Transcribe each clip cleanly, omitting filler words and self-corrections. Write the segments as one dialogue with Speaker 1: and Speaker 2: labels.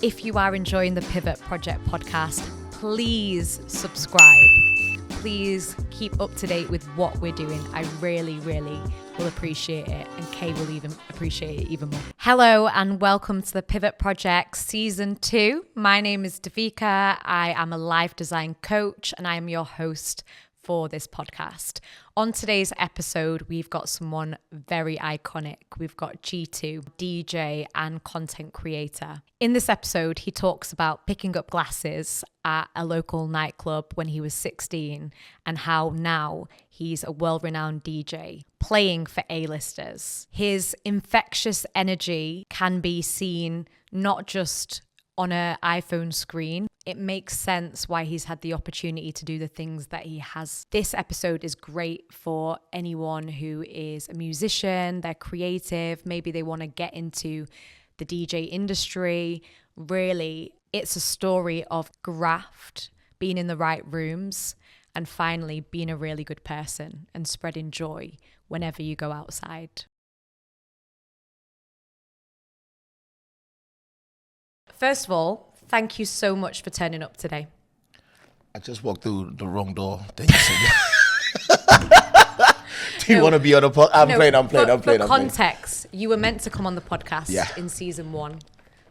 Speaker 1: If you are enjoying the Pivot Project podcast, please subscribe. Please keep up to date with what we're doing. I really will appreciate it, and Kay will even appreciate it even more. Hello and welcome to the Pivot Project Season 2. My name is Davika. I am a life design coach and I am your host for this podcast. On today's episode, we've got someone very iconic. We've got G2, DJ and content creator. In this episode, he talks about picking up glasses at a local nightclub when he was 16 and how now he's a world-renowned DJ playing for A-listers. His infectious energy can be seen not just on an iPhone screen. It makes sense why he's had the opportunity to do the things that he has. This episode is great for anyone who is a musician, they're creative, maybe they want to get into the DJ industry. Really, it's a story of graft, being in the right rooms, and finally being a really good person and spreading joy whenever you go outside. First of all, thank you so much for turning up today.
Speaker 2: I just walked through the wrong door. Then you said, do you want to be on the podcast? I'm playing.
Speaker 1: For context, you were meant to come on the podcast in season 1.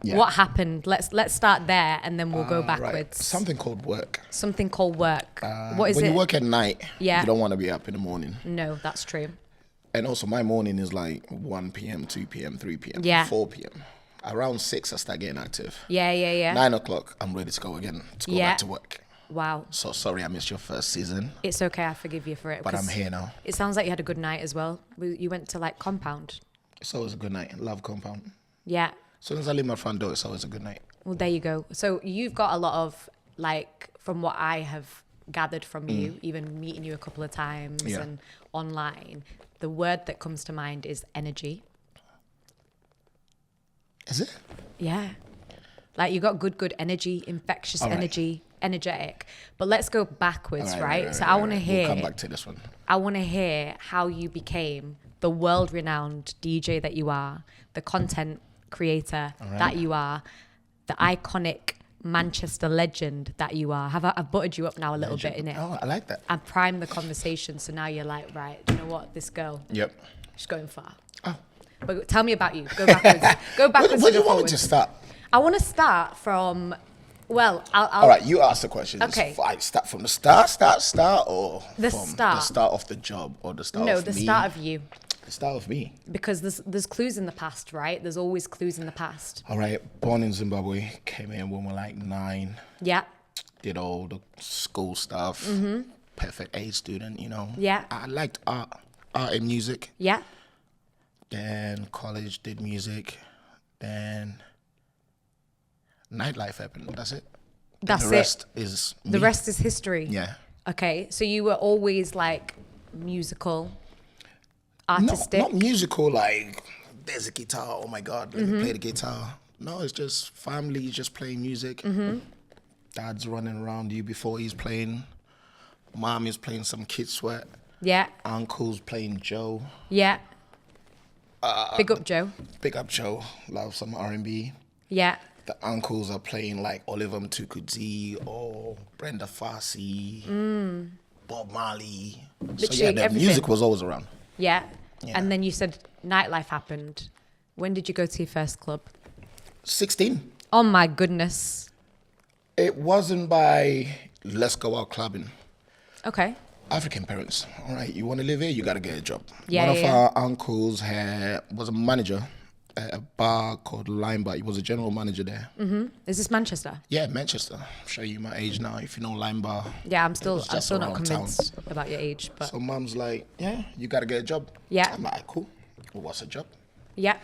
Speaker 1: Yeah. What happened? Let's start there and then we'll go backwards.
Speaker 2: Right. Something called work.
Speaker 1: What is it?
Speaker 2: When you work at night,
Speaker 1: you
Speaker 2: don't want to be up in the morning.
Speaker 1: No, that's true.
Speaker 2: And also my morning is like 1 p.m., 2 p.m., 3 p.m., 4 p.m. Around 6, I start getting active.
Speaker 1: Yeah.
Speaker 2: 9 o'clock, I'm ready to go again, to go back to work.
Speaker 1: Wow.
Speaker 2: So sorry I missed your first season.
Speaker 1: It's okay, I forgive you for it.
Speaker 2: But I'm here now.
Speaker 1: It sounds like you had a good night as well. You went to like Compound.
Speaker 2: It's always a good night. Love Compound.
Speaker 1: Yeah.
Speaker 2: As soon as I leave my front door, it's always a good night.
Speaker 1: Well, there you go. So you've got a lot of, like, from what I have gathered from you, even meeting you a couple of times and online, the word that comes to mind is energy.
Speaker 2: Is it?
Speaker 1: Yeah. Like you got good energy, infectious energy, energetic. But let's go backwards, right? So I want to hear.
Speaker 2: We'll come back to this one.
Speaker 1: I want to hear how you became the world-renowned DJ that you are, the content creator that you are, the iconic Manchester legend that you are. I've buttered you up now a little bit in it.
Speaker 2: Oh, I like that.
Speaker 1: I've primed the conversation, so now you're like, right, you know what? This girl, she's going far. Oh. But tell me about you. Go backwards.
Speaker 2: Where do you want me to start?
Speaker 1: I want to start from, well, I'll...
Speaker 2: All right, you ask the question.
Speaker 1: Okay.
Speaker 2: I start from the start, or
Speaker 1: the
Speaker 2: from
Speaker 1: start.
Speaker 2: The start of the job, or the start of me?
Speaker 1: No, the start of you.
Speaker 2: The start of me.
Speaker 1: Because there's clues in the past, right? There's always clues in the past.
Speaker 2: All right, born in Zimbabwe, came in when we were like 9.
Speaker 1: Yeah.
Speaker 2: Did all the school stuff. Perfect A student, you know.
Speaker 1: Yeah.
Speaker 2: I liked art and music.
Speaker 1: Yeah.
Speaker 2: Then college, did music. Then nightlife happened. That's it.
Speaker 1: That's
Speaker 2: it.
Speaker 1: The
Speaker 2: rest is me.
Speaker 1: The rest is history.
Speaker 2: Yeah.
Speaker 1: Okay, so you were always like musical, artistic?
Speaker 2: Not musical, like there's a guitar, oh my God, let me play the guitar. No, it's just family, just playing music. Dad's running around you before he's playing. Mom is playing some Kid Sweat.
Speaker 1: Yeah.
Speaker 2: Uncle's playing Joe.
Speaker 1: Yeah. Big up Joe.
Speaker 2: Big up Joe. Love some R&B.
Speaker 1: Yeah.
Speaker 2: The uncles are playing like Oliver Mtukudzi or Brenda Fassie, Bob Marley.
Speaker 1: Literally
Speaker 2: the
Speaker 1: everything.
Speaker 2: music was always around.
Speaker 1: Yeah. And then you said nightlife happened. When did you go to your first club?
Speaker 2: 16.
Speaker 1: Oh my goodness.
Speaker 2: It wasn't by let's go out clubbing.
Speaker 1: Okay.
Speaker 2: African parents. All right, you want to live here, you got to get a job.
Speaker 1: Yeah,
Speaker 2: One of our uncles was a manager at a bar called Lime Bar. He was a general manager there.
Speaker 1: Is this Manchester?
Speaker 2: Yeah, Manchester. I'll show you my age now if you know Lime Bar.
Speaker 1: Yeah, I'm still not
Speaker 2: around
Speaker 1: convinced about your age. But
Speaker 2: so mom's like, yeah, you got to get a job.
Speaker 1: Yeah.
Speaker 2: I'm like, cool. Well, what's a job?
Speaker 1: Yeah.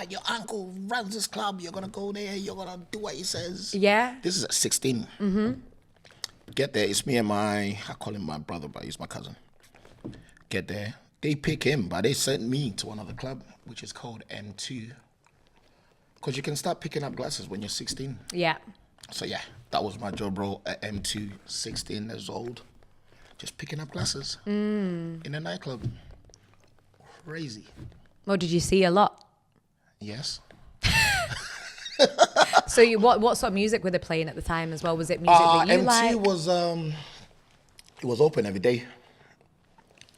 Speaker 2: Your uncle runs this club. You're going to go there. You're going to do what he says.
Speaker 1: Yeah.
Speaker 2: This is at 16. Get there. It's me and I call him my brother, but he's my cousin. Get there. They pick him, but they sent me to another club, which is called M2. Because you can start picking up glasses when you're 16.
Speaker 1: Yeah.
Speaker 2: So yeah, that was my job role at M2, 16 years old. Just picking up glasses in a nightclub. Crazy.
Speaker 1: Well, did you see a lot?
Speaker 2: Yes.
Speaker 1: So what sort of music were they playing at the time as well? Was it music that you
Speaker 2: M2
Speaker 1: like?
Speaker 2: was it was open every day.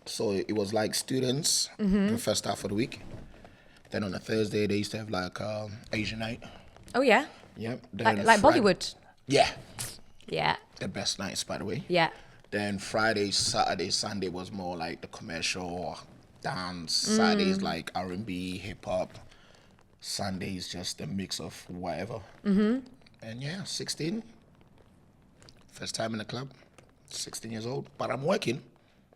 Speaker 2: So it was like students the first half of the week. Then on a Thursday they used to have like Asian night.
Speaker 1: Oh yeah.
Speaker 2: Yep.
Speaker 1: Like Bollywood.
Speaker 2: Yeah.
Speaker 1: Yeah.
Speaker 2: The best nights, by the way.
Speaker 1: Yeah.
Speaker 2: Then Friday, Saturday, Sunday was more like the commercial dance. Saturdays like R&B, hip hop. Sundays just a mix of whatever. And yeah, 16. First time in the club. 16 years old, but I'm working.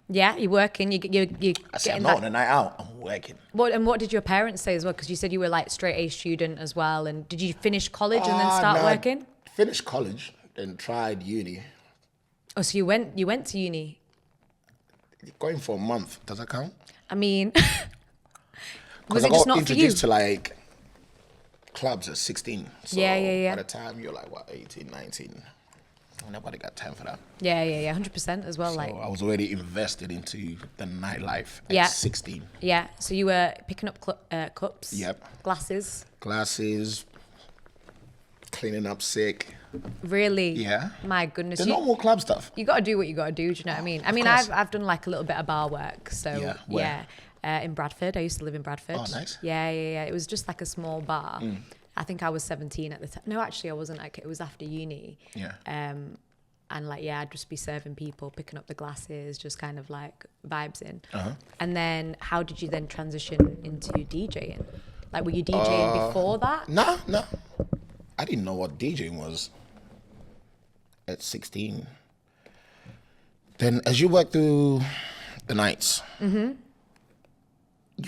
Speaker 1: Yeah, you're working. You
Speaker 2: I said I'm not on a night out. I'm working.
Speaker 1: What did your parents say as well? Because you said you were like straight A student as well. And did you finish college and then start working?
Speaker 2: Finished college, then tried uni.
Speaker 1: Oh, so you went to uni?
Speaker 2: Going for a month, does that count?
Speaker 1: I mean,
Speaker 2: Because I got introduced to like clubs at 16. So
Speaker 1: yeah.
Speaker 2: by the time you're like, what, 18, 19, nobody got time for that.
Speaker 1: Yeah, 100% as well.
Speaker 2: So
Speaker 1: like
Speaker 2: I was already invested into the nightlife at 16.
Speaker 1: Yeah, so you were picking up cups.
Speaker 2: Yep.
Speaker 1: Glasses.
Speaker 2: Cleaning up sick.
Speaker 1: Really?
Speaker 2: Yeah.
Speaker 1: My goodness.
Speaker 2: The normal club stuff.
Speaker 1: You got to do what you got to do. Do you know what I mean? I mean, I've done like a little bit of bar work. So
Speaker 2: Where?
Speaker 1: in Bradford. I used to live in Bradford.
Speaker 2: Oh, nice.
Speaker 1: Yeah. It was just like a small bar. I think I was 17 at the time. No, actually, I wasn't. Like, it was after uni.
Speaker 2: Yeah.
Speaker 1: And like, I'd just be serving people, picking up the glasses, just kind of like vibes in.
Speaker 2: Uh-huh.
Speaker 1: And then how did you then transition into DJing? Like, were you DJing before that?
Speaker 2: No. I didn't know what DJing was at 16. Then as you work through the nights, you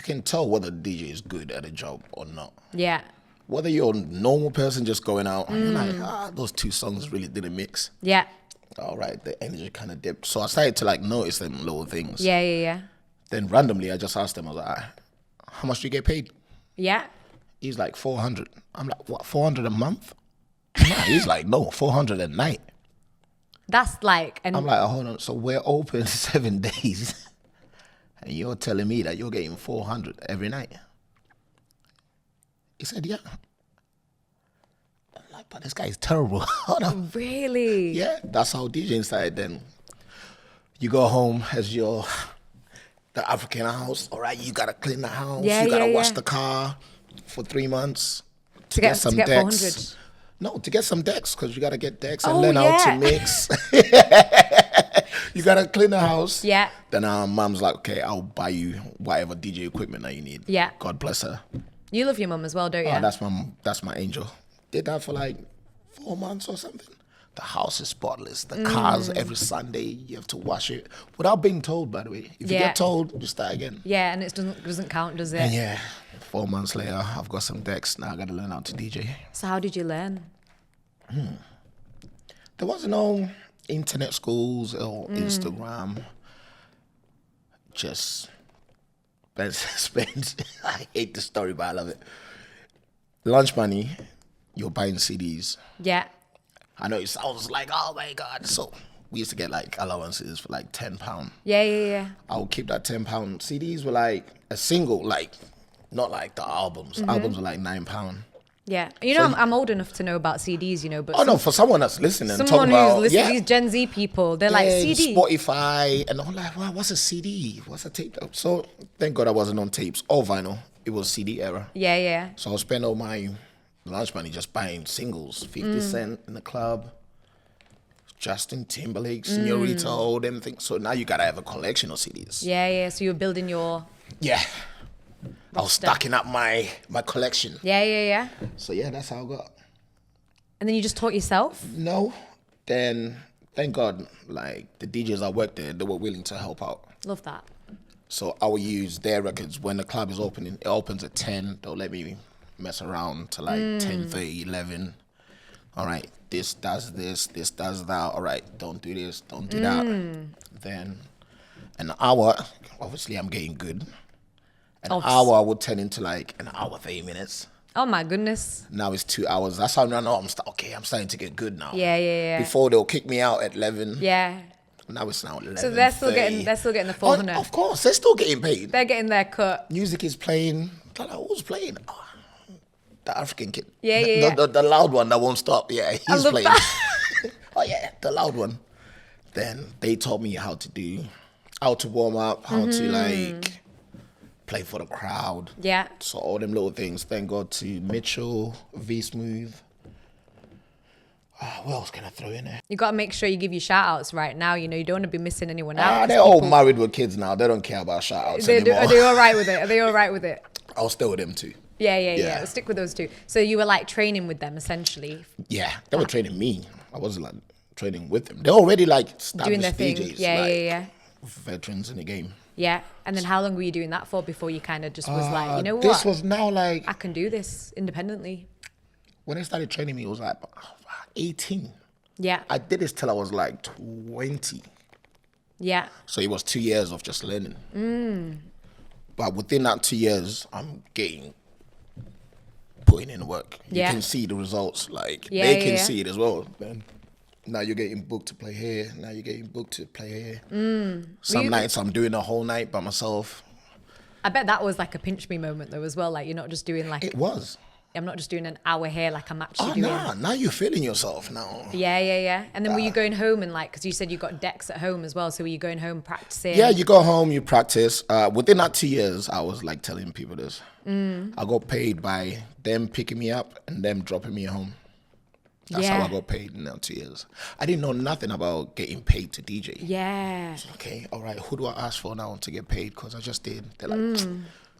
Speaker 2: can tell whether the DJ is good at a job or not.
Speaker 1: Yeah.
Speaker 2: Whether you're a normal person just going out, and you're like, those two songs really didn't mix.
Speaker 1: Yeah.
Speaker 2: All right, the energy kind of dipped. So I started to like notice them little things.
Speaker 1: Yeah.
Speaker 2: Then randomly, I just asked him, I was like, how much do you get paid?
Speaker 1: Yeah.
Speaker 2: He's like, 400. I'm like, what, 400 a month? Nah, he's like, no, 400 a night.
Speaker 1: That's like...
Speaker 2: I'm like, hold on, so we're open 7 days. And you're telling me that you're getting 400 every night? He said, yeah. I'm like, but this guy is terrible.
Speaker 1: Really?
Speaker 2: Yeah, that's how DJing started then. You go home as the African house. All right, you got to clean the house. You got to wash the car for 3 months to get some decks. 400. No, to get some decks, because you got to get decks and learn how to mix. You got to clean the house.
Speaker 1: Yeah.
Speaker 2: Then our mom's like, okay, I'll buy you whatever DJ equipment that you need.
Speaker 1: Yeah.
Speaker 2: God bless her.
Speaker 1: You love your mum as well, don't you?
Speaker 2: Oh, that's my angel. Did that for like 4 months or something. The house is spotless. The cars, every Sunday, you have to wash it. Without being told, by the way. If you get told, you start again.
Speaker 1: Yeah, and it doesn't count, does it?
Speaker 2: And 4 months later, I've got some decks. Now I got to learn how to DJ.
Speaker 1: So how did you learn?
Speaker 2: There was no internet schools or Instagram. Just spend. I hate the story, but I love it. Lunch money, you're buying CDs.
Speaker 1: Yeah.
Speaker 2: I know it sounds like, oh my God. So we used to get like allowances for like £10.
Speaker 1: Yeah.
Speaker 2: I would keep that £10. CDs were like a single, like not like the albums. Albums were like £9.
Speaker 1: Yeah, you know, I'm old enough to know about CDs, you know, but...
Speaker 2: no, for someone that's listening,
Speaker 1: someone who's listening, these Gen Z people, they're like, CD.
Speaker 2: Spotify, and I'm like, wow, what's a CD? What's a tape? So thank God I wasn't on tapes or vinyl. It was CD era.
Speaker 1: Yeah.
Speaker 2: So I'll spend all my lunch money just buying singles, 50 Cent in the club, Justin Timberlake, Señorita, all them things. So now you gotta have a collection of CDs.
Speaker 1: Yeah. So you're building your...
Speaker 2: Yeah. I was stacking up my collection.
Speaker 1: Yeah.
Speaker 2: So yeah, that's how I got.
Speaker 1: And then you just taught yourself?
Speaker 2: No. Then, thank God, like the DJs I worked there, they were willing to help out.
Speaker 1: Love that.
Speaker 2: So I will use their records when the club is opening. It opens at 10. They'll let me mess around to like 10:30, 11. All right, this does this does that. All right, don't do this, don't do that. Then an hour, obviously I'm getting good. An hour would turn into like an hour, 30 minutes.
Speaker 1: Oh my goodness.
Speaker 2: Now it's 2 hours. That's how I know I'm starting to get good now.
Speaker 1: Yeah.
Speaker 2: Before they'll kick me out at 11.
Speaker 1: Yeah.
Speaker 2: Now it's now 11.
Speaker 1: So they're still getting the 400.
Speaker 2: Of course, they're still getting paid.
Speaker 1: They're getting their cut.
Speaker 2: Music is playing. Who's playing? The African kid.
Speaker 1: Yeah.
Speaker 2: The loud one that won't stop. Yeah, he's
Speaker 1: love
Speaker 2: playing.
Speaker 1: that.
Speaker 2: Oh yeah, the loud one. Then they taught me how to warm up, how to like play for the crowd.
Speaker 1: Yeah.
Speaker 2: So all them little things. Thank God to Mitchell, V Smooth. What else can I throw in there?
Speaker 1: You got to make sure you give your shout outs right now. You know, you don't want to be missing anyone out.
Speaker 2: They're all married with kids now. They don't care about shout outs anymore.
Speaker 1: Are they all right with it? Are they all right with it?
Speaker 2: I'll stay with them too.
Speaker 1: Yeah. Stick with those two. So you were like training with them essentially.
Speaker 2: Yeah, they were training me. I wasn't like training with them. They're already like established
Speaker 1: Doing their thing.
Speaker 2: DJs.
Speaker 1: Yeah.
Speaker 2: Veterans in the game.
Speaker 1: Yeah. And then how long were you doing that for before you kind of just was like, you know what?
Speaker 2: This was now like...
Speaker 1: I can do this independently.
Speaker 2: When they started training me, it was like 18.
Speaker 1: Yeah.
Speaker 2: I did this till I was like 20.
Speaker 1: Yeah.
Speaker 2: So it was 2 years of just learning. But within that 2 years, I'm putting in work. You can see the results. Like they can see it as well. Then now you're getting booked to play here. Now you're getting booked to play here. Some nights I'm doing a whole night by myself.
Speaker 1: I bet that was like a pinch me moment though as well. Like you're not just doing like...
Speaker 2: It was.
Speaker 1: I'm not just doing an hour here, like I'm actually doing...
Speaker 2: Now you're feeling yourself now.
Speaker 1: Yeah. And then were you going home and like, because you said you got decks at home as well, so were you going home practicing?
Speaker 2: Yeah, you go home, you practice. Within that 2 years, I was like telling people this. I got paid by them picking me up and them dropping me home. That's how I got paid in that 2 years. I didn't know nothing about getting paid to DJ.
Speaker 1: Yeah.
Speaker 2: So, okay, all right, who do I ask for now to get paid? Because I just did. They're like,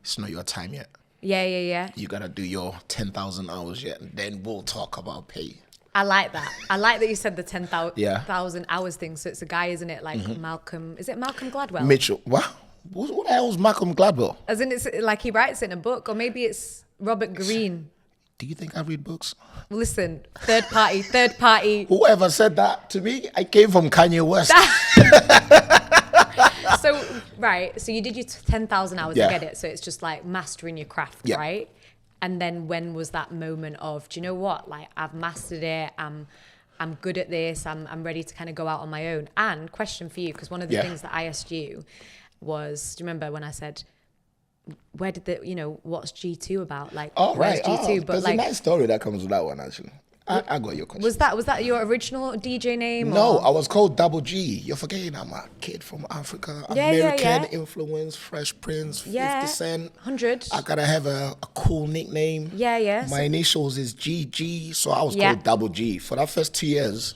Speaker 2: it's not your time yet.
Speaker 1: Yeah.
Speaker 2: You gotta do your 10,000 hours yet, and then we'll talk about pay.
Speaker 1: I like that. I like that you said the 10,000 hours thing. So it's a guy, isn't it? Like Malcolm. Is it Malcolm Gladwell?
Speaker 2: Mitchell. What the hell is Malcolm Gladwell?
Speaker 1: As in, it's like he writes it in a book, or maybe it's Robert Greene.
Speaker 2: Do you think I read books?
Speaker 1: Listen, third party.
Speaker 2: Whoever said that to me, I came from Kanye West.
Speaker 1: So you did your 10,000 hours, I get it. So it's just like mastering your craft, right? And then when was that moment of, do you know what? Like I've mastered it. I'm good at this. I'm ready to kind of go out on my own. And question for you, because one of the things that I asked you was, do you remember when I said, where did what's G2 about? Like, where's G2?
Speaker 2: But there's a nice story that comes with that one, actually. I got your question.
Speaker 1: Was that your original DJ name?
Speaker 2: No,
Speaker 1: or?
Speaker 2: I was called Double G. You're forgetting I'm a kid from Africa. American influence, Fresh Prince, 50 Cent.
Speaker 1: 100.
Speaker 2: I gotta have a cool nickname.
Speaker 1: Yeah.
Speaker 2: My initials is GG, so I was called Double G. For that first 2 years,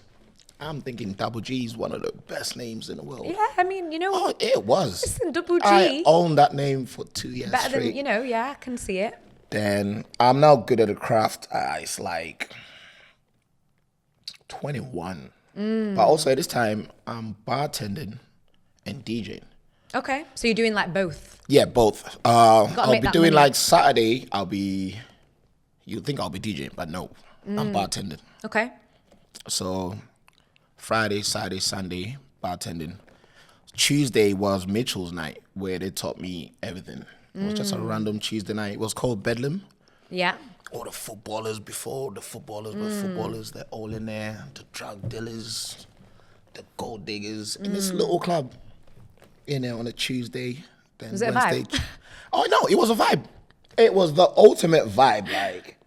Speaker 2: I'm thinking Double G is one of the best names in the world.
Speaker 1: Yeah, I mean,
Speaker 2: Oh, it was.
Speaker 1: Listen, Double G.
Speaker 2: I owned that name for 2 years
Speaker 1: Better
Speaker 2: straight.
Speaker 1: than, I can see it.
Speaker 2: Then I'm now good at the craft. It's like 21. But also at this time, I'm bartending and DJing.
Speaker 1: Okay, so you're doing like both?
Speaker 2: Yeah, both. I'll be doing
Speaker 1: money.
Speaker 2: like Saturday, you think I'll be DJing, but no, I'm bartending.
Speaker 1: Okay.
Speaker 2: So Friday, Saturday, Sunday, bartending. Tuesday was Mitchell's night where they taught me everything. It was just a random Tuesday night. It was called Bedlam.
Speaker 1: Yeah.
Speaker 2: All the footballers before the footballers were footballers, they're all in there. The drug dealers, the gold diggers in this little club in there on a Tuesday. Then
Speaker 1: was it
Speaker 2: Wednesday.
Speaker 1: a vibe?
Speaker 2: Oh no, it was a vibe. It was the ultimate vibe. Like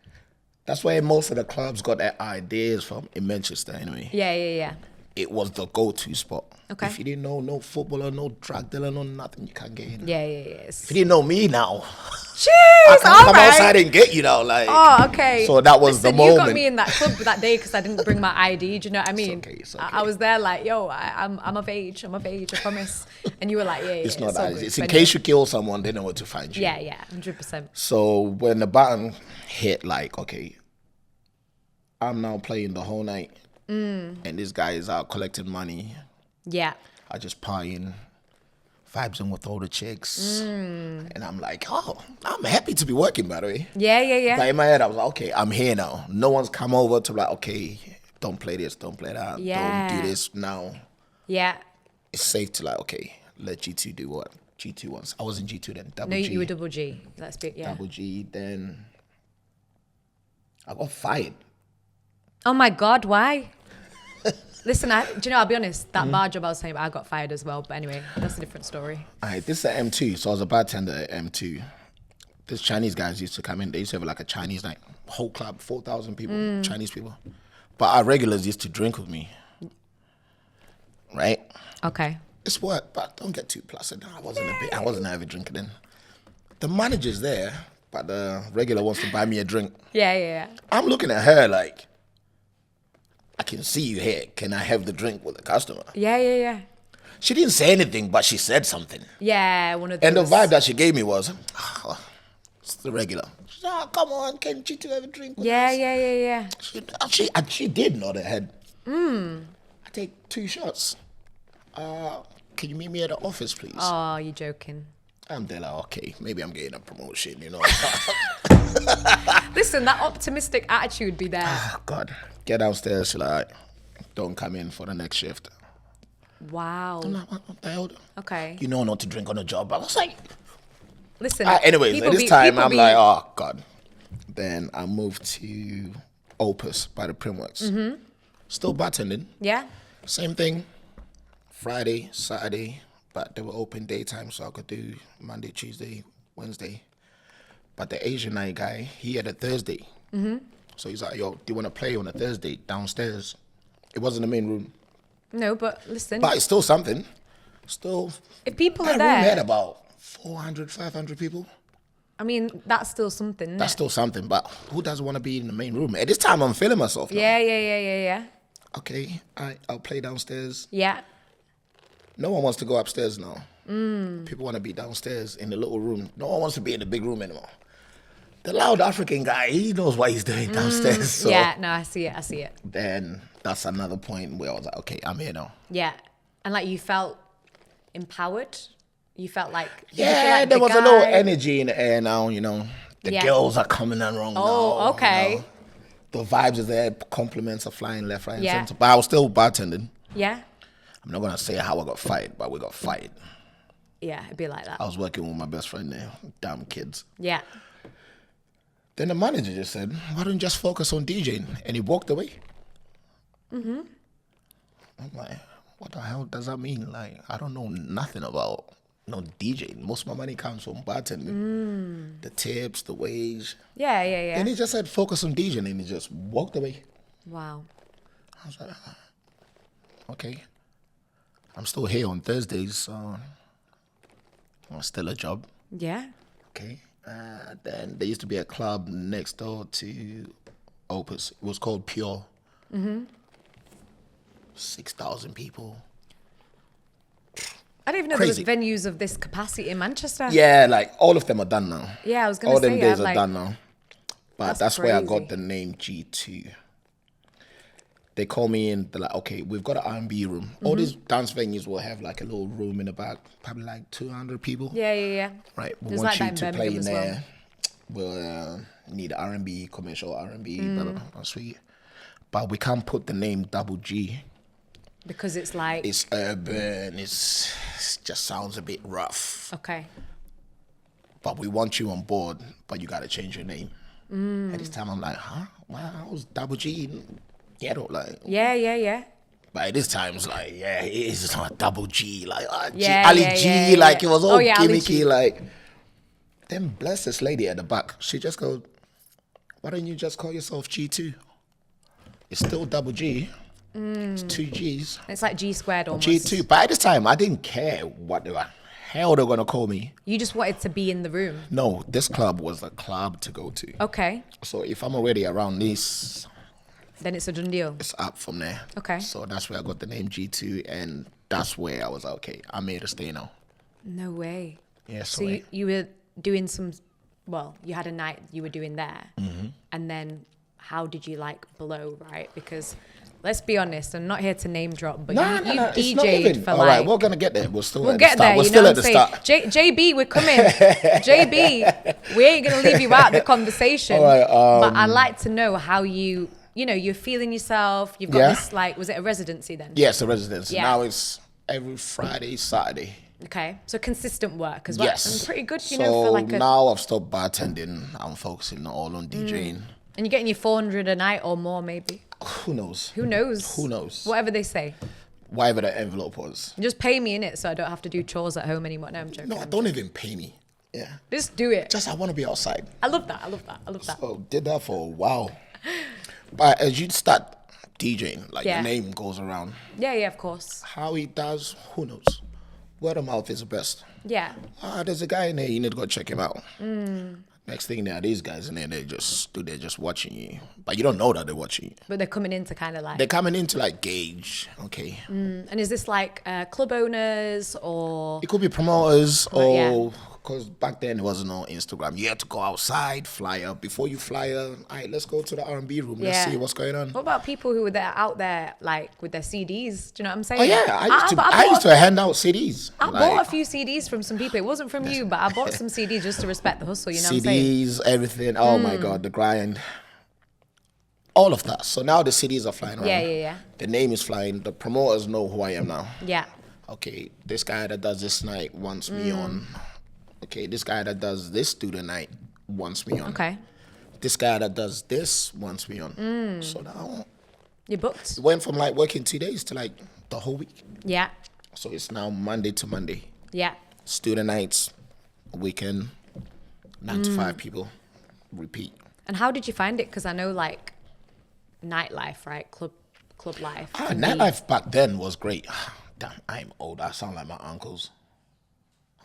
Speaker 2: that's where most of the clubs got their ideas from in Manchester anyway.
Speaker 1: Yeah.
Speaker 2: It was the go-to spot.
Speaker 1: Okay.
Speaker 2: If you didn't know no footballer, no drug dealer, no nothing, you can't get in.
Speaker 1: Yeah.
Speaker 2: If you didn't know me now,
Speaker 1: Cheers!
Speaker 2: I can't come outside and get you now. Like,
Speaker 1: okay.
Speaker 2: So that was the moment.
Speaker 1: You got me in that club that day because I didn't bring my ID. Do you know what I mean?
Speaker 2: It's okay.
Speaker 1: I was there like, yo, I'm of age. I promise. And you were like, yeah.
Speaker 2: It's not
Speaker 1: all
Speaker 2: that.
Speaker 1: good.
Speaker 2: It's in case you kill someone, they know where to find you.
Speaker 1: Yeah, 100%.
Speaker 2: So when the button hit, like, okay, I'm now playing the whole night, and this guy is out collecting money.
Speaker 1: Yeah.
Speaker 2: I just partying, vibing with all the chicks, and I'm like, oh, I'm happy to be working, by the way.
Speaker 1: Yeah.
Speaker 2: But in my head, I was like, okay, I'm here now. No one's come over to like, okay, don't play this, don't play that, don't do this now.
Speaker 1: Yeah.
Speaker 2: It's safe to like, okay, let G2 do what G2 wants. I was in G2 then, double G.
Speaker 1: No, you were double G. Let's be,
Speaker 2: Double G, then I got fired.
Speaker 1: Oh my God, why? Listen, I'll be honest, that bar job I was saying about, I got fired as well. But anyway, that's a different story.
Speaker 2: All right, this is at M2. So I was a bartender at M2. These Chinese guys used to come in. They used to have like a Chinese night, whole club, 4,000 people, Chinese people. But our regulars used to drink with me, right?
Speaker 1: Okay.
Speaker 2: It's work, but don't get too placid. I wasn't an avid drinker then. The manager's there, but the regular wants to buy me a drink.
Speaker 1: Yeah.
Speaker 2: I'm looking at her like, I can see you here. Can I have the drink with the customer?
Speaker 1: Yeah.
Speaker 2: She didn't say anything, but she said something.
Speaker 1: Yeah, one of those.
Speaker 2: And the vibe that she gave me was, it's the regular. She said, oh, come on, can you two have a drink with us?
Speaker 1: Yeah.
Speaker 2: She did nod her head. I take 2 shots. Can you meet me at the office, please?
Speaker 1: Oh, you're joking.
Speaker 2: I'm there like, okay, maybe I'm getting a promotion, you know.
Speaker 1: Listen, that optimistic attitude be there.
Speaker 2: Oh, God. Get downstairs, she's like, don't come in for the next shift.
Speaker 1: Wow.
Speaker 2: I'm like, what the hell?
Speaker 1: Okay.
Speaker 2: You know not to drink on the job. I was like...
Speaker 1: Listen.
Speaker 2: Anyways, at this time, I'm like, oh, God. Then I moved to Opus by the Primworks. Still bartending.
Speaker 1: Yeah.
Speaker 2: Same thing. Friday, Saturday, but they were open daytime, so I could do Monday, Tuesday, Wednesday. But the Asian night guy, he had a Thursday. So he's like, yo, do you want to play on a Thursday downstairs? It wasn't the main room.
Speaker 1: No, but listen.
Speaker 2: But it's still something. Still.
Speaker 1: If people
Speaker 2: that
Speaker 1: are there.
Speaker 2: room had about 400, 500 people.
Speaker 1: I mean, that's still something, isn't
Speaker 2: That's
Speaker 1: it?
Speaker 2: still something, but who doesn't want to be in the main room? At this time, I'm feeling myself now.
Speaker 1: Yeah.
Speaker 2: Okay, I'll play downstairs.
Speaker 1: Yeah.
Speaker 2: No one wants to go upstairs now. People want to be downstairs in the little room. No one wants to be in the big room anymore. The loud African guy, he knows what he's doing downstairs. So
Speaker 1: Yeah, no, I see it.
Speaker 2: then that's another point where I was like, okay, I'm here now.
Speaker 1: Yeah. And like you felt empowered? You felt like...
Speaker 2: Yeah, there was a little energy in the air now, you know. The girls are coming along now.
Speaker 1: Oh, okay.
Speaker 2: You know. The vibes are there. Compliments are flying left, right, and
Speaker 1: Yeah.
Speaker 2: center. But I was still bartending.
Speaker 1: Yeah?
Speaker 2: I'm not going to say how I got fired, but we got fired.
Speaker 1: Yeah, it'd be like that.
Speaker 2: I was working with my best friend there. Damn kids.
Speaker 1: Yeah.
Speaker 2: Then the manager just said, why don't you just focus on DJing? And he walked away. I'm like, what the hell does that mean? Like, I don't know nothing about DJing. Most of my money comes from bartending. The tips, the wage.
Speaker 1: Yeah.
Speaker 2: And he just said, focus on DJing. And he just walked away.
Speaker 1: Wow.
Speaker 2: I was like, okay. I'm still here on Thursdays, so still a job.
Speaker 1: Yeah.
Speaker 2: Okay. Then there used to be a club next door to Opus. It was called Pure. 6,000 people.
Speaker 1: I didn't even know
Speaker 2: Crazy.
Speaker 1: there was venues of this capacity in Manchester.
Speaker 2: Yeah, like all of them are done now.
Speaker 1: Yeah, I was going to say.
Speaker 2: All them days are done now. But that's where I
Speaker 1: crazy.
Speaker 2: got the name G2. They call me in, they're like, okay, we've got an R&B room. All these dance venues will have like a little room in the back, probably like 200 people.
Speaker 1: Yeah.
Speaker 2: Right, we
Speaker 1: There's
Speaker 2: want
Speaker 1: like
Speaker 2: you
Speaker 1: that in
Speaker 2: to play in
Speaker 1: Birmingham as
Speaker 2: there. We'll need R&B, commercial R&B, blah, blah, blah, sweet. But we can't put the name Double G.
Speaker 1: Because it's like...
Speaker 2: It's urban, it just sounds a bit rough.
Speaker 1: Okay.
Speaker 2: But we want you on board, but you got to change your name. At this time, I'm like, huh? Wow, I was Double G ghetto, like.
Speaker 1: Yeah.
Speaker 2: But at this time, it's like, yeah, it is not Double G, like
Speaker 1: Yeah,
Speaker 2: Ali
Speaker 1: yeah,
Speaker 2: G,
Speaker 1: yeah,
Speaker 2: like
Speaker 1: yeah.
Speaker 2: it was all
Speaker 1: Ali
Speaker 2: gimmicky,
Speaker 1: G.
Speaker 2: like. Then bless this lady at the back. She just goes, why don't you just call yourself G2? It's still Double G. It's 2 G's.
Speaker 1: It's like G squared almost.
Speaker 2: G2. But at this time, I didn't care what the hell they're going to call me.
Speaker 1: You just wanted to be in the room.
Speaker 2: No, this club was a club to go to.
Speaker 1: Okay.
Speaker 2: So if I'm already around this,
Speaker 1: Then it's a done deal.
Speaker 2: it's up from there.
Speaker 1: Okay.
Speaker 2: So that's where I got the name G2, and that's where I was like, okay, I'm here to stay now.
Speaker 1: No way.
Speaker 2: Yeah,
Speaker 1: So you were doing some... Well, you had a night you were doing there. And then how did you like blow, right? Because... Let's be honest, I'm not here to name drop, but you
Speaker 2: it's not
Speaker 1: DJ'd
Speaker 2: even.
Speaker 1: for
Speaker 2: All
Speaker 1: like...
Speaker 2: right, we're going to get there. We'll
Speaker 1: We'll get there,
Speaker 2: We're
Speaker 1: you
Speaker 2: still
Speaker 1: know
Speaker 2: at
Speaker 1: what
Speaker 2: the
Speaker 1: I'm
Speaker 2: start.
Speaker 1: saying? JB, we're coming. JB, we ain't going to leave you out of the conversation.
Speaker 2: All right,
Speaker 1: but I'd like to know how you're feeling yourself. You've got
Speaker 2: Yeah.
Speaker 1: this, like, was it a residency then?
Speaker 2: Yes, a residence.
Speaker 1: Yeah.
Speaker 2: Now it's every Friday, Saturday.
Speaker 1: Okay, so consistent work as well.
Speaker 2: Yes.
Speaker 1: And pretty good,
Speaker 2: so
Speaker 1: for like a...
Speaker 2: now I've stopped bartending. I'm focusing all on DJing.
Speaker 1: And you're getting your 400 a night or more, maybe.
Speaker 2: Who knows?
Speaker 1: Who knows?
Speaker 2: Who knows?
Speaker 1: Whatever they say.
Speaker 2: Whatever the envelope was.
Speaker 1: Just pay me in it so I don't have to do chores at home anymore. No, I'm joking.
Speaker 2: No, don't even pay me. Yeah.
Speaker 1: Just do it.
Speaker 2: Just I want to be outside.
Speaker 1: I love that.
Speaker 2: So did that for a while. But as you start DJing, like
Speaker 1: Yeah.
Speaker 2: your name goes around.
Speaker 1: Yeah, of course.
Speaker 2: How he does, who knows? Word of mouth is the best.
Speaker 1: Yeah.
Speaker 2: There's a guy in there, you need to go check him out. Next thing, there are these guys in there, they just stood there just watching you. But you don't know that they're watching you.
Speaker 1: But they're coming in to kind of like...
Speaker 2: They're coming in to like gauge, okay.
Speaker 1: And is this like club owners or...
Speaker 2: It could be promoters or...
Speaker 1: Yeah.
Speaker 2: Because back then, it wasn't on Instagram. You had to go outside, fly up. Before you fly up, all right, let's go to the R&B room. Let's see what's going on.
Speaker 1: What about people who were out there, like, with their CDs? Do you know what I'm saying?
Speaker 2: Oh, yeah. I used to hand out CDs.
Speaker 1: I bought a few CDs from some people. It wasn't from you, but I bought some CDs just to respect the hustle, you know what I'm saying?
Speaker 2: CDs, everything. Oh, my God, the grind. All of that. So now the CDs are flying around.
Speaker 1: Yeah.
Speaker 2: The name is flying. The promoters know who I am now.
Speaker 1: Yeah.
Speaker 2: Okay, this guy that does this night wants me on. Okay, this guy that does this student night wants me on.
Speaker 1: Okay.
Speaker 2: This guy that does this wants me on. So now
Speaker 1: You booked?
Speaker 2: it went from like working 2 days to like the whole week.
Speaker 1: Yeah.
Speaker 2: So it's now Monday to Monday.
Speaker 1: Yeah.
Speaker 2: Student nights, weekend, 9 to 5 people, repeat.
Speaker 1: And how did you find it? Because I know like nightlife, right? Club life.
Speaker 2: Nightlife back then was great. Damn, I'm old. I sound like my uncles.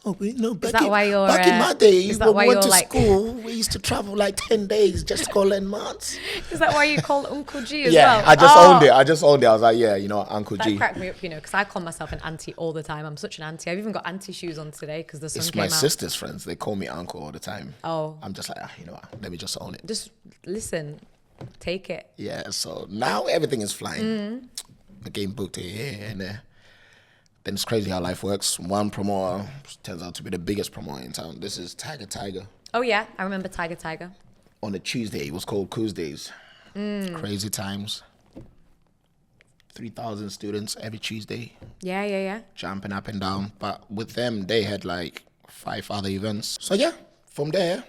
Speaker 2: Oh, back
Speaker 1: that why you're,
Speaker 2: back in my day,
Speaker 1: is that
Speaker 2: when
Speaker 1: why
Speaker 2: we went
Speaker 1: you're
Speaker 2: to
Speaker 1: like-
Speaker 2: school, we used to travel like 10 days just to go learn maths.
Speaker 1: Is that why you call Uncle G as
Speaker 2: Yeah,
Speaker 1: well?
Speaker 2: I just owned it. I was like, yeah, Uncle
Speaker 1: That
Speaker 2: G.
Speaker 1: cracked me up, because I call myself an auntie all the time. I'm such an auntie. I've even got auntie shoes on today because the sun
Speaker 2: It's
Speaker 1: came
Speaker 2: my
Speaker 1: out.
Speaker 2: sister's friends. They call me uncle all the time.
Speaker 1: Oh.
Speaker 2: I'm just like, let me just own it.
Speaker 1: Just listen, take it.
Speaker 2: Yeah, so now everything is flying. The game booked here and there. Then it's crazy how life works. One promoter turns out to be the biggest promoter in town. This is Tiger.
Speaker 1: Oh yeah, I remember Tiger.
Speaker 2: On a Tuesday, it was called Coos Days. Crazy times. 3,000 students every Tuesday,
Speaker 1: Yeah.
Speaker 2: jumping up and down. But with them, they had like 5 other events. So yeah, from there,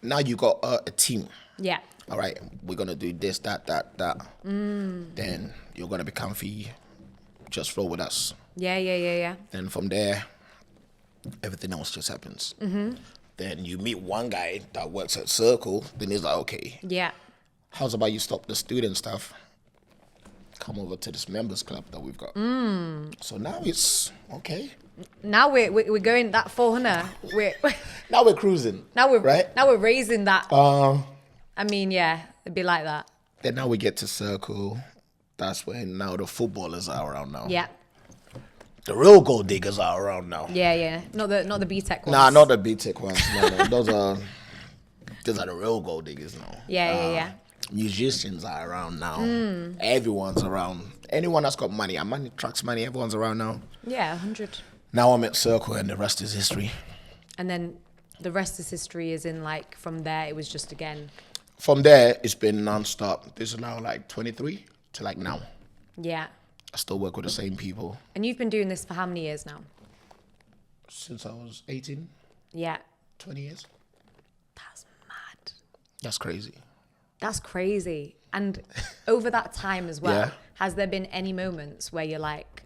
Speaker 2: now you got a team.
Speaker 1: Yeah.
Speaker 2: All right, we're going to do this, that. Then you're going to be comfy. Just flow with us.
Speaker 1: Yeah.
Speaker 2: Then from there, everything else just happens. Then you meet one guy that works at Circle. Then he's like, okay,
Speaker 1: Yeah.
Speaker 2: how's about you stop the student stuff? Come over to this members club that we've got. So now it's okay.
Speaker 1: Now we're going that 400.
Speaker 2: Now we're cruising.
Speaker 1: Now we're raising that.
Speaker 2: Uh,
Speaker 1: I mean, yeah, it'd be like that.
Speaker 2: Then now we get to Circle. That's when now the footballers are around now.
Speaker 1: Yeah.
Speaker 2: The real gold diggers are around now.
Speaker 1: Yeah. Not the B-Tech ones.
Speaker 2: Nah, not the B-Tech ones. No. Those are the real gold diggers now.
Speaker 1: Yeah.
Speaker 2: Musicians are around now. Everyone's around. Anyone that's got money, and money attracts money. Everyone's around now.
Speaker 1: Yeah, 100.
Speaker 2: Now I'm at Circle, and the rest is history.
Speaker 1: And then the rest is history, is in like from there it was just again.
Speaker 2: From there, it's been non-stop. This is now like 23 to like now.
Speaker 1: Yeah.
Speaker 2: I still work with the same people.
Speaker 1: And you've been doing this for how many years now?
Speaker 2: Since I was 18,
Speaker 1: Yeah.
Speaker 2: 20 years.
Speaker 1: That's mad.
Speaker 2: That's crazy.
Speaker 1: That's crazy. And over that time as well,
Speaker 2: Yeah.
Speaker 1: has there been any moments where you're like,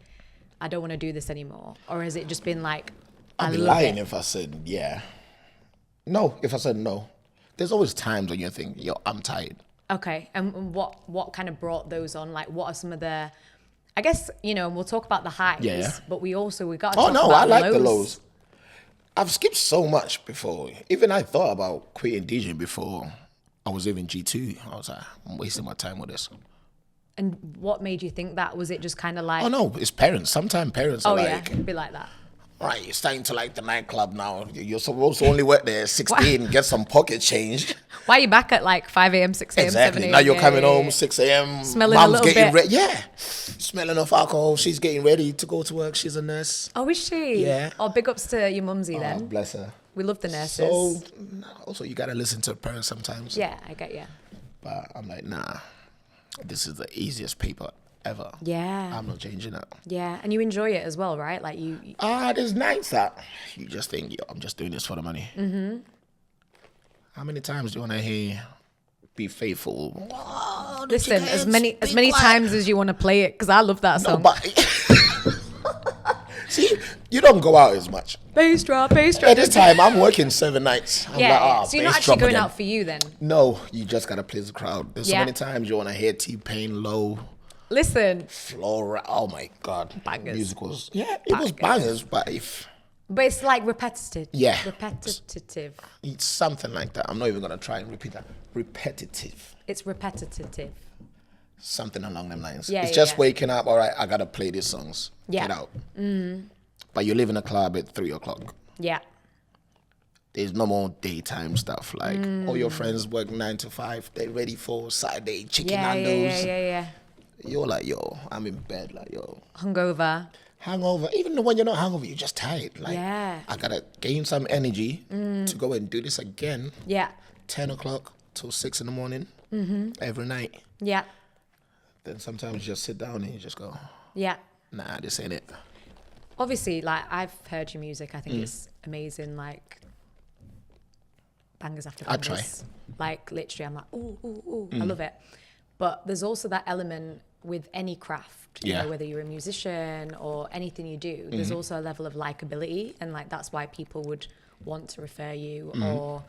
Speaker 1: I don't want to do this anymore? Or has it just been like,
Speaker 2: I'd be lying if I said yeah. No, if I said no. There's always times when you think, yo, I'm tired.
Speaker 1: Okay. And what kind of brought those on? Like, what are some of the, I guess, we'll talk about the highs,
Speaker 2: Yeah.
Speaker 1: but we got to talk
Speaker 2: Oh, no,
Speaker 1: about
Speaker 2: I like the lows. I've skipped so much before. Even I thought about quitting DJing before I was even G2. I was like, I'm wasting my time with this.
Speaker 1: And what made you think that? Was it just kind of like,
Speaker 2: Oh, no, it's parents. Sometimes parents are
Speaker 1: yeah,
Speaker 2: like,
Speaker 1: it'd be like that.
Speaker 2: all right, you're starting to like the nightclub now. You're supposed to only work there at 16, get some pocket change.
Speaker 1: Why are you back at like 5 a.m., 6 a.m.,
Speaker 2: Exactly.
Speaker 1: 7 a.m.?
Speaker 2: Now you're
Speaker 1: Yeah,
Speaker 2: coming
Speaker 1: yeah,
Speaker 2: home
Speaker 1: yeah.
Speaker 2: 6 a.m.
Speaker 1: Smelling a
Speaker 2: Mom's
Speaker 1: little
Speaker 2: getting
Speaker 1: bit.
Speaker 2: ready. Yeah. Smelling of alcohol. She's getting ready to go to work. She's a nurse.
Speaker 1: Oh, is she?
Speaker 2: Yeah.
Speaker 1: Oh, big ups to your mumsy
Speaker 2: Oh,
Speaker 1: then.
Speaker 2: bless her.
Speaker 1: We love the nurses.
Speaker 2: So, also, you got to listen to parents sometimes.
Speaker 1: Yeah, I get you.
Speaker 2: But I'm like, nah, this is the easiest paper ever.
Speaker 1: Yeah.
Speaker 2: I'm not changing it.
Speaker 1: Yeah, and you enjoy it as well, right? Like you.
Speaker 2: There's nights that you just think, yo, I'm just doing this for the money. Mm-hmm. How many times do you want to hear be faithful? Whoa,
Speaker 1: Listen, as many times as you want to play it, because I love that
Speaker 2: No,
Speaker 1: song.
Speaker 2: but see, You don't go out as much.
Speaker 1: Bass drop.
Speaker 2: At this time, I'm working 7 nights. I'm like,
Speaker 1: So you're not actually going out for you then?
Speaker 2: No, you just gotta please the crowd. There's so
Speaker 1: Yeah.
Speaker 2: many times you wanna hear T-Pain low,
Speaker 1: Listen.
Speaker 2: Flora. Oh my God.
Speaker 1: Bangers.
Speaker 2: Musicals. Yeah, it was bangers, but
Speaker 1: But it's like repetitive.
Speaker 2: Yeah.
Speaker 1: Repetitive.
Speaker 2: it's something like that. I'm not even gonna try and repeat that. Repetitive.
Speaker 1: It's repetitive.
Speaker 2: Something along them lines.
Speaker 1: Yeah,
Speaker 2: It's
Speaker 1: yeah,
Speaker 2: just
Speaker 1: yeah.
Speaker 2: waking up. All right, I gotta play these songs.
Speaker 1: Yeah.
Speaker 2: Get out. But you live in a club at 3:00.
Speaker 1: Yeah.
Speaker 2: There's no more daytime stuff. Like all your friends work 9 to 5. They're ready for Saturday chicken
Speaker 1: Yeah.
Speaker 2: nandos. You're like, yo, I'm in bed. Like, yo,
Speaker 1: Hungover.
Speaker 2: hangover. Even when you're not hungover, you're just tired. Like,
Speaker 1: Yeah.
Speaker 2: I gotta gain some energy to go and do this again.
Speaker 1: Yeah.
Speaker 2: 10:00 till 6 in the morning every night.
Speaker 1: Yeah.
Speaker 2: Then sometimes you just sit down and you just go,
Speaker 1: Yeah.
Speaker 2: nah, this ain't it.
Speaker 1: Obviously, like, I've heard your music. I think it's amazing. Like, bangers after
Speaker 2: I
Speaker 1: bangers.
Speaker 2: try.
Speaker 1: Like, literally, I'm like, ooh. I love it. But there's also that element with any craft, you
Speaker 2: Yeah.
Speaker 1: know, whether you're a musician or anything you do, there's also a level of likability. And, like, that's why people would want to refer you or,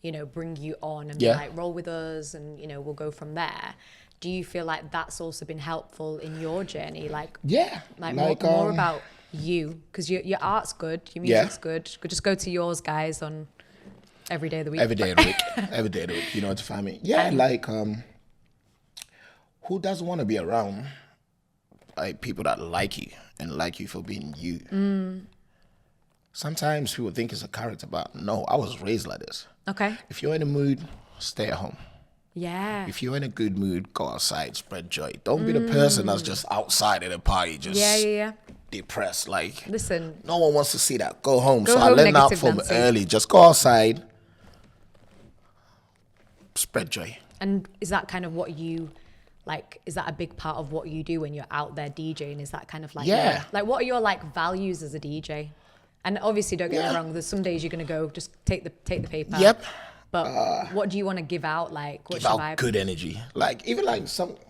Speaker 1: you know, bring you on and be
Speaker 2: Yeah.
Speaker 1: like, roll with us and, you know, we'll go from there. Do you feel like that's also been helpful in your journey? Like,
Speaker 2: Yeah.
Speaker 1: like more about you, because your art's good, your music's good. Just go to yours, guys, on every day of the week.
Speaker 2: Every day of the week. Every day of the week. You know what to find me. Yeah, like who doesn't want to be around like people that like you and like you for being you? Sometimes people think it's a character, but no, I was raised like this.
Speaker 1: Okay.
Speaker 2: If you're in a mood, stay at home.
Speaker 1: Yeah.
Speaker 2: If you're in a good mood, go outside, spread joy. Don't be the person that's just outside at a party, just
Speaker 1: Yeah.
Speaker 2: depressed. Like,
Speaker 1: Listen.
Speaker 2: no one wants to see that. Go home.
Speaker 1: Go
Speaker 2: So I
Speaker 1: home,
Speaker 2: learned out
Speaker 1: negative
Speaker 2: from
Speaker 1: Nancy.
Speaker 2: early. Just go outside, spread joy.
Speaker 1: And is that kind of what you like? Is that a big part of what you do when you're out there DJing? Is that kind of like
Speaker 2: Yeah.
Speaker 1: like what are your like values as a DJ? And obviously, don't get me wrong. There's some days you're gonna go just take the paper.
Speaker 2: Yep.
Speaker 1: But what do you want to give out? Like, what's
Speaker 2: Give
Speaker 1: your
Speaker 2: out
Speaker 1: vibe?
Speaker 2: good energy. Like, even like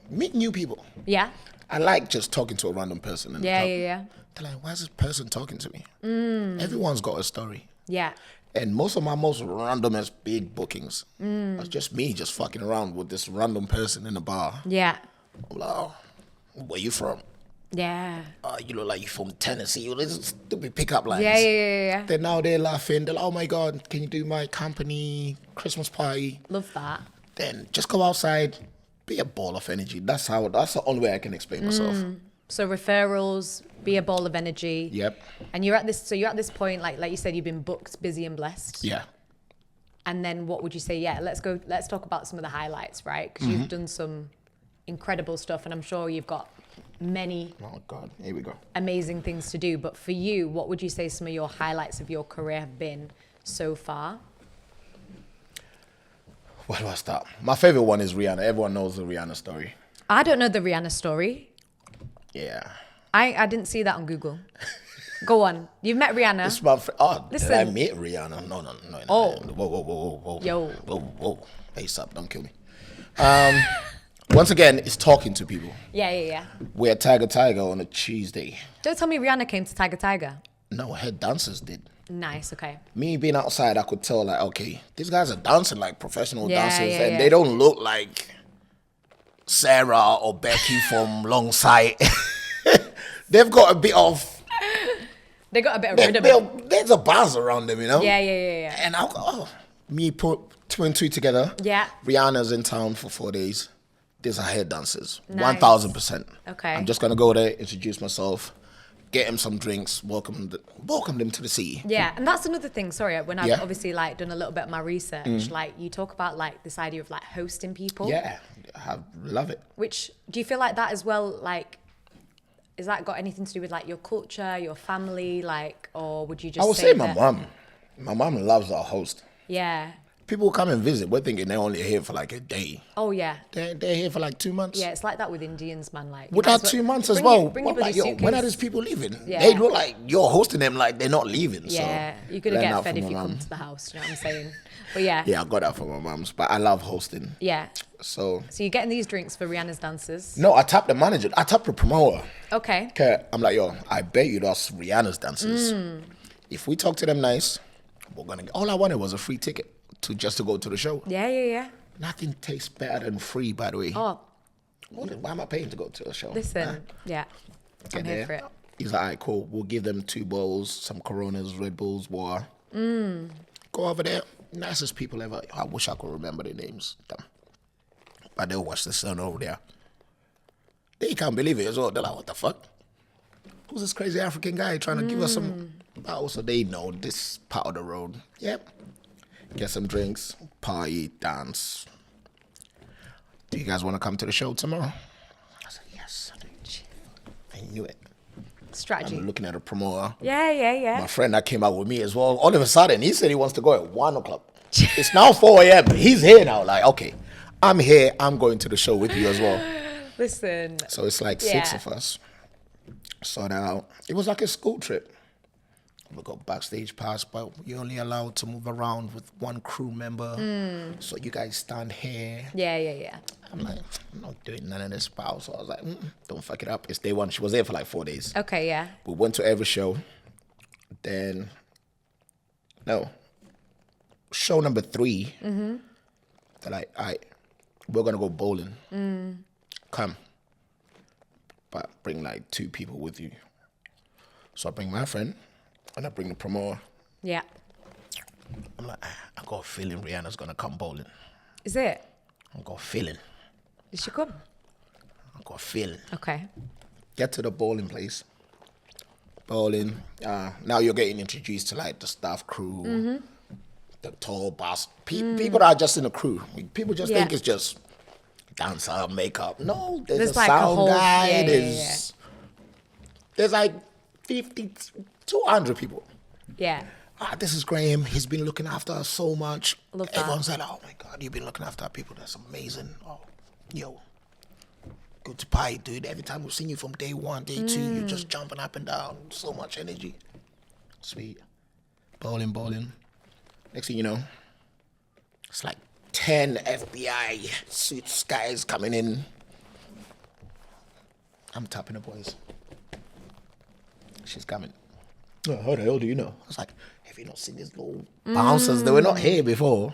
Speaker 2: meet new people.
Speaker 1: Yeah.
Speaker 2: I like just talking to a random person in the
Speaker 1: Yeah.
Speaker 2: club.
Speaker 1: Yeah.
Speaker 2: They're like, why is this person talking to me? Everyone's got a story.
Speaker 1: Yeah.
Speaker 2: And most of my most randomest big bookings was just me just fucking around with this random person in a bar.
Speaker 1: Yeah.
Speaker 2: I'm like, oh, where you from?
Speaker 1: Yeah.
Speaker 2: You look like you from Tennessee. You listen to stupid pickup lines.
Speaker 1: Yeah.
Speaker 2: Then now they're laughing. They're like, oh my God, can you do my company Christmas party?
Speaker 1: Love that.
Speaker 2: Then just go outside, be a ball of energy. That's the only way I can explain myself.
Speaker 1: So referrals, be a ball of energy.
Speaker 2: Yep.
Speaker 1: And you're at this point, like you said, you've been booked, busy and blessed.
Speaker 2: Yeah.
Speaker 1: And then what would you say? Yeah, let's talk about some of the highlights, right? Because you've done some incredible stuff, and I'm sure you've got many
Speaker 2: Oh God, here we go.
Speaker 1: amazing things to do. But for you, what would you say some of your highlights of your career have been so far?
Speaker 2: Where do I start? My favorite one is Rihanna. Everyone knows the Rihanna story.
Speaker 1: I don't know the Rihanna story.
Speaker 2: Yeah.
Speaker 1: I didn't see that on Google. Go on. You've met Rihanna.
Speaker 2: It's my did I
Speaker 1: Listen.
Speaker 2: meet Rihanna? No.
Speaker 1: Oh.
Speaker 2: Whoa.
Speaker 1: Yo.
Speaker 2: Whoa. Hey, stop. Don't kill me. Once again, it's talking to people.
Speaker 1: Yeah.
Speaker 2: We're at Tiger on a Tuesday.
Speaker 1: Don't tell me Rihanna came to Tiger.
Speaker 2: No, her dancers did.
Speaker 1: Nice, okay.
Speaker 2: Me being outside, I could tell, like, okay, these guys are dancing like professional dancers, and
Speaker 1: yeah.
Speaker 2: they don't look like Sarah or Becky from Longside. They've got a bit of...
Speaker 1: They got a bit of rhythm.
Speaker 2: There's a buzz around them, you know?
Speaker 1: Yeah.
Speaker 2: And I go, me put two and two together.
Speaker 1: Yeah.
Speaker 2: Rihanna's in town for 4 days. These are hair dancers.
Speaker 1: Nice.
Speaker 2: 1000%.
Speaker 1: Okay.
Speaker 2: I'm just going to go there, introduce myself, get them some drinks, welcome them to the city.
Speaker 1: Yeah, and that's another thing, sorry, when I've
Speaker 2: Yeah.
Speaker 1: obviously like done a little bit of my research, like you talk about like this idea of like hosting people.
Speaker 2: Yeah, I love it.
Speaker 1: Which, do you feel like that as well, like, is that got anything to do with like your culture, your family, like, or would you just
Speaker 2: I would say my
Speaker 1: that-
Speaker 2: mom. My mom loves our host.
Speaker 1: Yeah.
Speaker 2: People come and visit. We're thinking they're only here for like a day.
Speaker 1: Oh yeah.
Speaker 2: They're here for like 2 months.
Speaker 1: Yeah, it's like that with Indians, man. Like
Speaker 2: Without 2 months as well.
Speaker 1: Bring your bloody suitcase.
Speaker 2: When are these people leaving?
Speaker 1: Yeah.
Speaker 2: They look like you're hosting them like they're not leaving.
Speaker 1: Yeah,
Speaker 2: so
Speaker 1: you're gonna
Speaker 2: learn
Speaker 1: get
Speaker 2: that
Speaker 1: fed
Speaker 2: from
Speaker 1: if you
Speaker 2: my
Speaker 1: come
Speaker 2: mum.
Speaker 1: to the house. You know what I'm saying? But yeah.
Speaker 2: Yeah, I got that from my mum's, but I love hosting.
Speaker 1: Yeah.
Speaker 2: So
Speaker 1: you're getting these drinks for Rihanna's dancers.
Speaker 2: no, I tapped the manager. I tapped the promoter.
Speaker 1: Okay.
Speaker 2: Okay, I'm like, yo, I bet you that's Rihanna's dancers. If we talk to them nice, we're gonna. All I wanted was a free ticket just to go to the show.
Speaker 1: Yeah.
Speaker 2: Nothing tastes better than free, by the way.
Speaker 1: Oh,
Speaker 2: Why am I paying to go to a show?
Speaker 1: listen. Yeah. I'm here for it.
Speaker 2: He's like, all right, cool. We'll give them 2 bowls, some Coronas, Red Bulls, water. Go over there. Nicest people ever. I wish I could remember their names. Damn. But they'll watch the sun over there. They can't believe it as well. They're like, what the fuck? Who's this crazy African guy trying to give us some bottles? So they know this part of the road. Yep. Get some drinks, party, dance. Do you guys want to come to the show tomorrow? I said, yes. I knew it.
Speaker 1: Strategy.
Speaker 2: I'm looking at a promoter.
Speaker 1: Yeah.
Speaker 2: My friend that came out with me as well. All of a sudden, he said he wants to go at 1 o'clock. It's now 4 a.m. He's here now. Like, okay, I'm here. I'm going to the show with you as well.
Speaker 1: Listen.
Speaker 2: So it's like 6 of us. Sort out. It was like a school trip. We got backstage pass, but you're only allowed to move around with 1 crew member. So you guys stand here.
Speaker 1: Yeah.
Speaker 2: I'm like, I'm not doing none of this, pal. So I was like, don't fuck it up. It's day 1. She was there for like 4 days.
Speaker 1: Okay, yeah.
Speaker 2: We went to every show. Then, show number 3. They're like, all right, we're going to go bowling. Come. But bring like 2 people with you. So I bring my friend and I bring the promoter.
Speaker 1: Yeah.
Speaker 2: I'm like, I got a feeling Rihanna's going to come bowling.
Speaker 1: Is it?
Speaker 2: I got a feeling.
Speaker 1: Did she come?
Speaker 2: I got a feeling.
Speaker 1: Okay.
Speaker 2: Get to the bowling place. Bowling. Now you're getting introduced to like the staff crew, the tall boss. People that are just in the crew. People just think it's just dancer, makeup. No, there's a
Speaker 1: like
Speaker 2: sound
Speaker 1: a whole,
Speaker 2: guy.
Speaker 1: Yeah.
Speaker 2: There's like 50, 200 people.
Speaker 1: Yeah.
Speaker 2: This is Graham. He's been looking after us so much.
Speaker 1: Love that.
Speaker 2: Everyone said, oh my God, you've been looking after our people. That's amazing. Oh, yo, good to pie, dude. Every time we've seen you from day 1, day 2, you're just jumping up and down. So much energy. Sweet. Bowling. Next thing you know, it's like 10 FBI suits guys coming in. I'm tapping the boys. She's coming. Oh, how the hell do you know? I was like, have you not seen these little bouncers? They were not here before.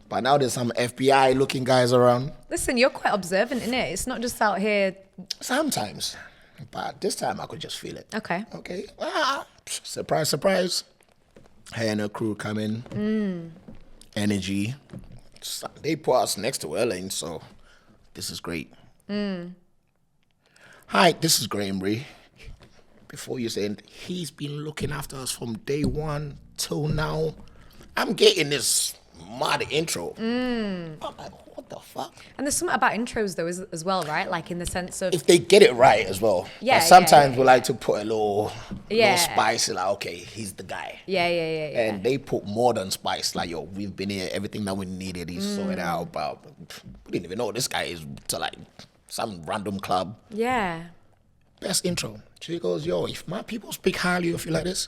Speaker 2: But now there's some FBI looking guys around.
Speaker 1: Listen, you're quite observant, innit? It's not just out here.
Speaker 2: Sometimes. But this time I could just feel it.
Speaker 1: Okay.
Speaker 2: Okay. Surprise, surprise. Her and her crew coming. Energy. So they put us next to her lane, so this is great. Hi, this is Graham Ray. Before you said, he's been looking after us from day 1 till now. I'm getting this mad intro. I'm like, what the fuck?
Speaker 1: And there's something about intros though as well, right? Like in the sense of
Speaker 2: If they get it right as well.
Speaker 1: Yeah,
Speaker 2: But sometimes
Speaker 1: yeah.
Speaker 2: we like to put a little
Speaker 1: Yeah.
Speaker 2: spice. Like, okay, he's the guy.
Speaker 1: yeah.
Speaker 2: And they put more than spice. Like, yo, we've been here. Everything that we needed, he's sorted out. But we didn't even know this guy is to like some random club.
Speaker 1: Yeah.
Speaker 2: Best intro. She goes, yo, if my people speak highly of you like this,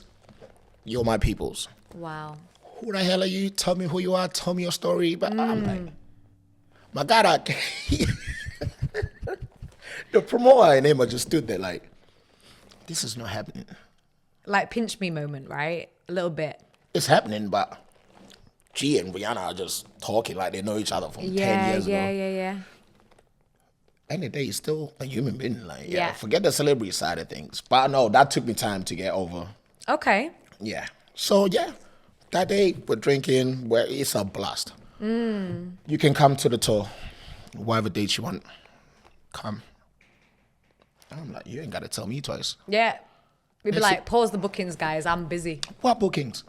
Speaker 2: you're my peoples.
Speaker 1: Wow.
Speaker 2: Who the hell are you? Tell me who you are. Tell me your story. But I'm like, my God, the promoter and Emma just stood there like, this is not happening.
Speaker 1: Like pinch me moment, right? A little bit.
Speaker 2: It's happening, but G and Rihanna are just talking like they know each other from 10 years ago.
Speaker 1: Yeah.
Speaker 2: End of the day, he's still a human being. Like,
Speaker 1: Yeah.
Speaker 2: forget the celebrity side of things. But no, that took me time to get over.
Speaker 1: Okay.
Speaker 2: Yeah. So, yeah, that day we're drinking, where it's a blast. You can come to the tour, whatever date you want. Come. I'm like, you ain't got to tell me twice.
Speaker 1: Yeah. We'd be
Speaker 2: Yes,
Speaker 1: like, pause the bookings, guys. I'm busy.
Speaker 2: What bookings?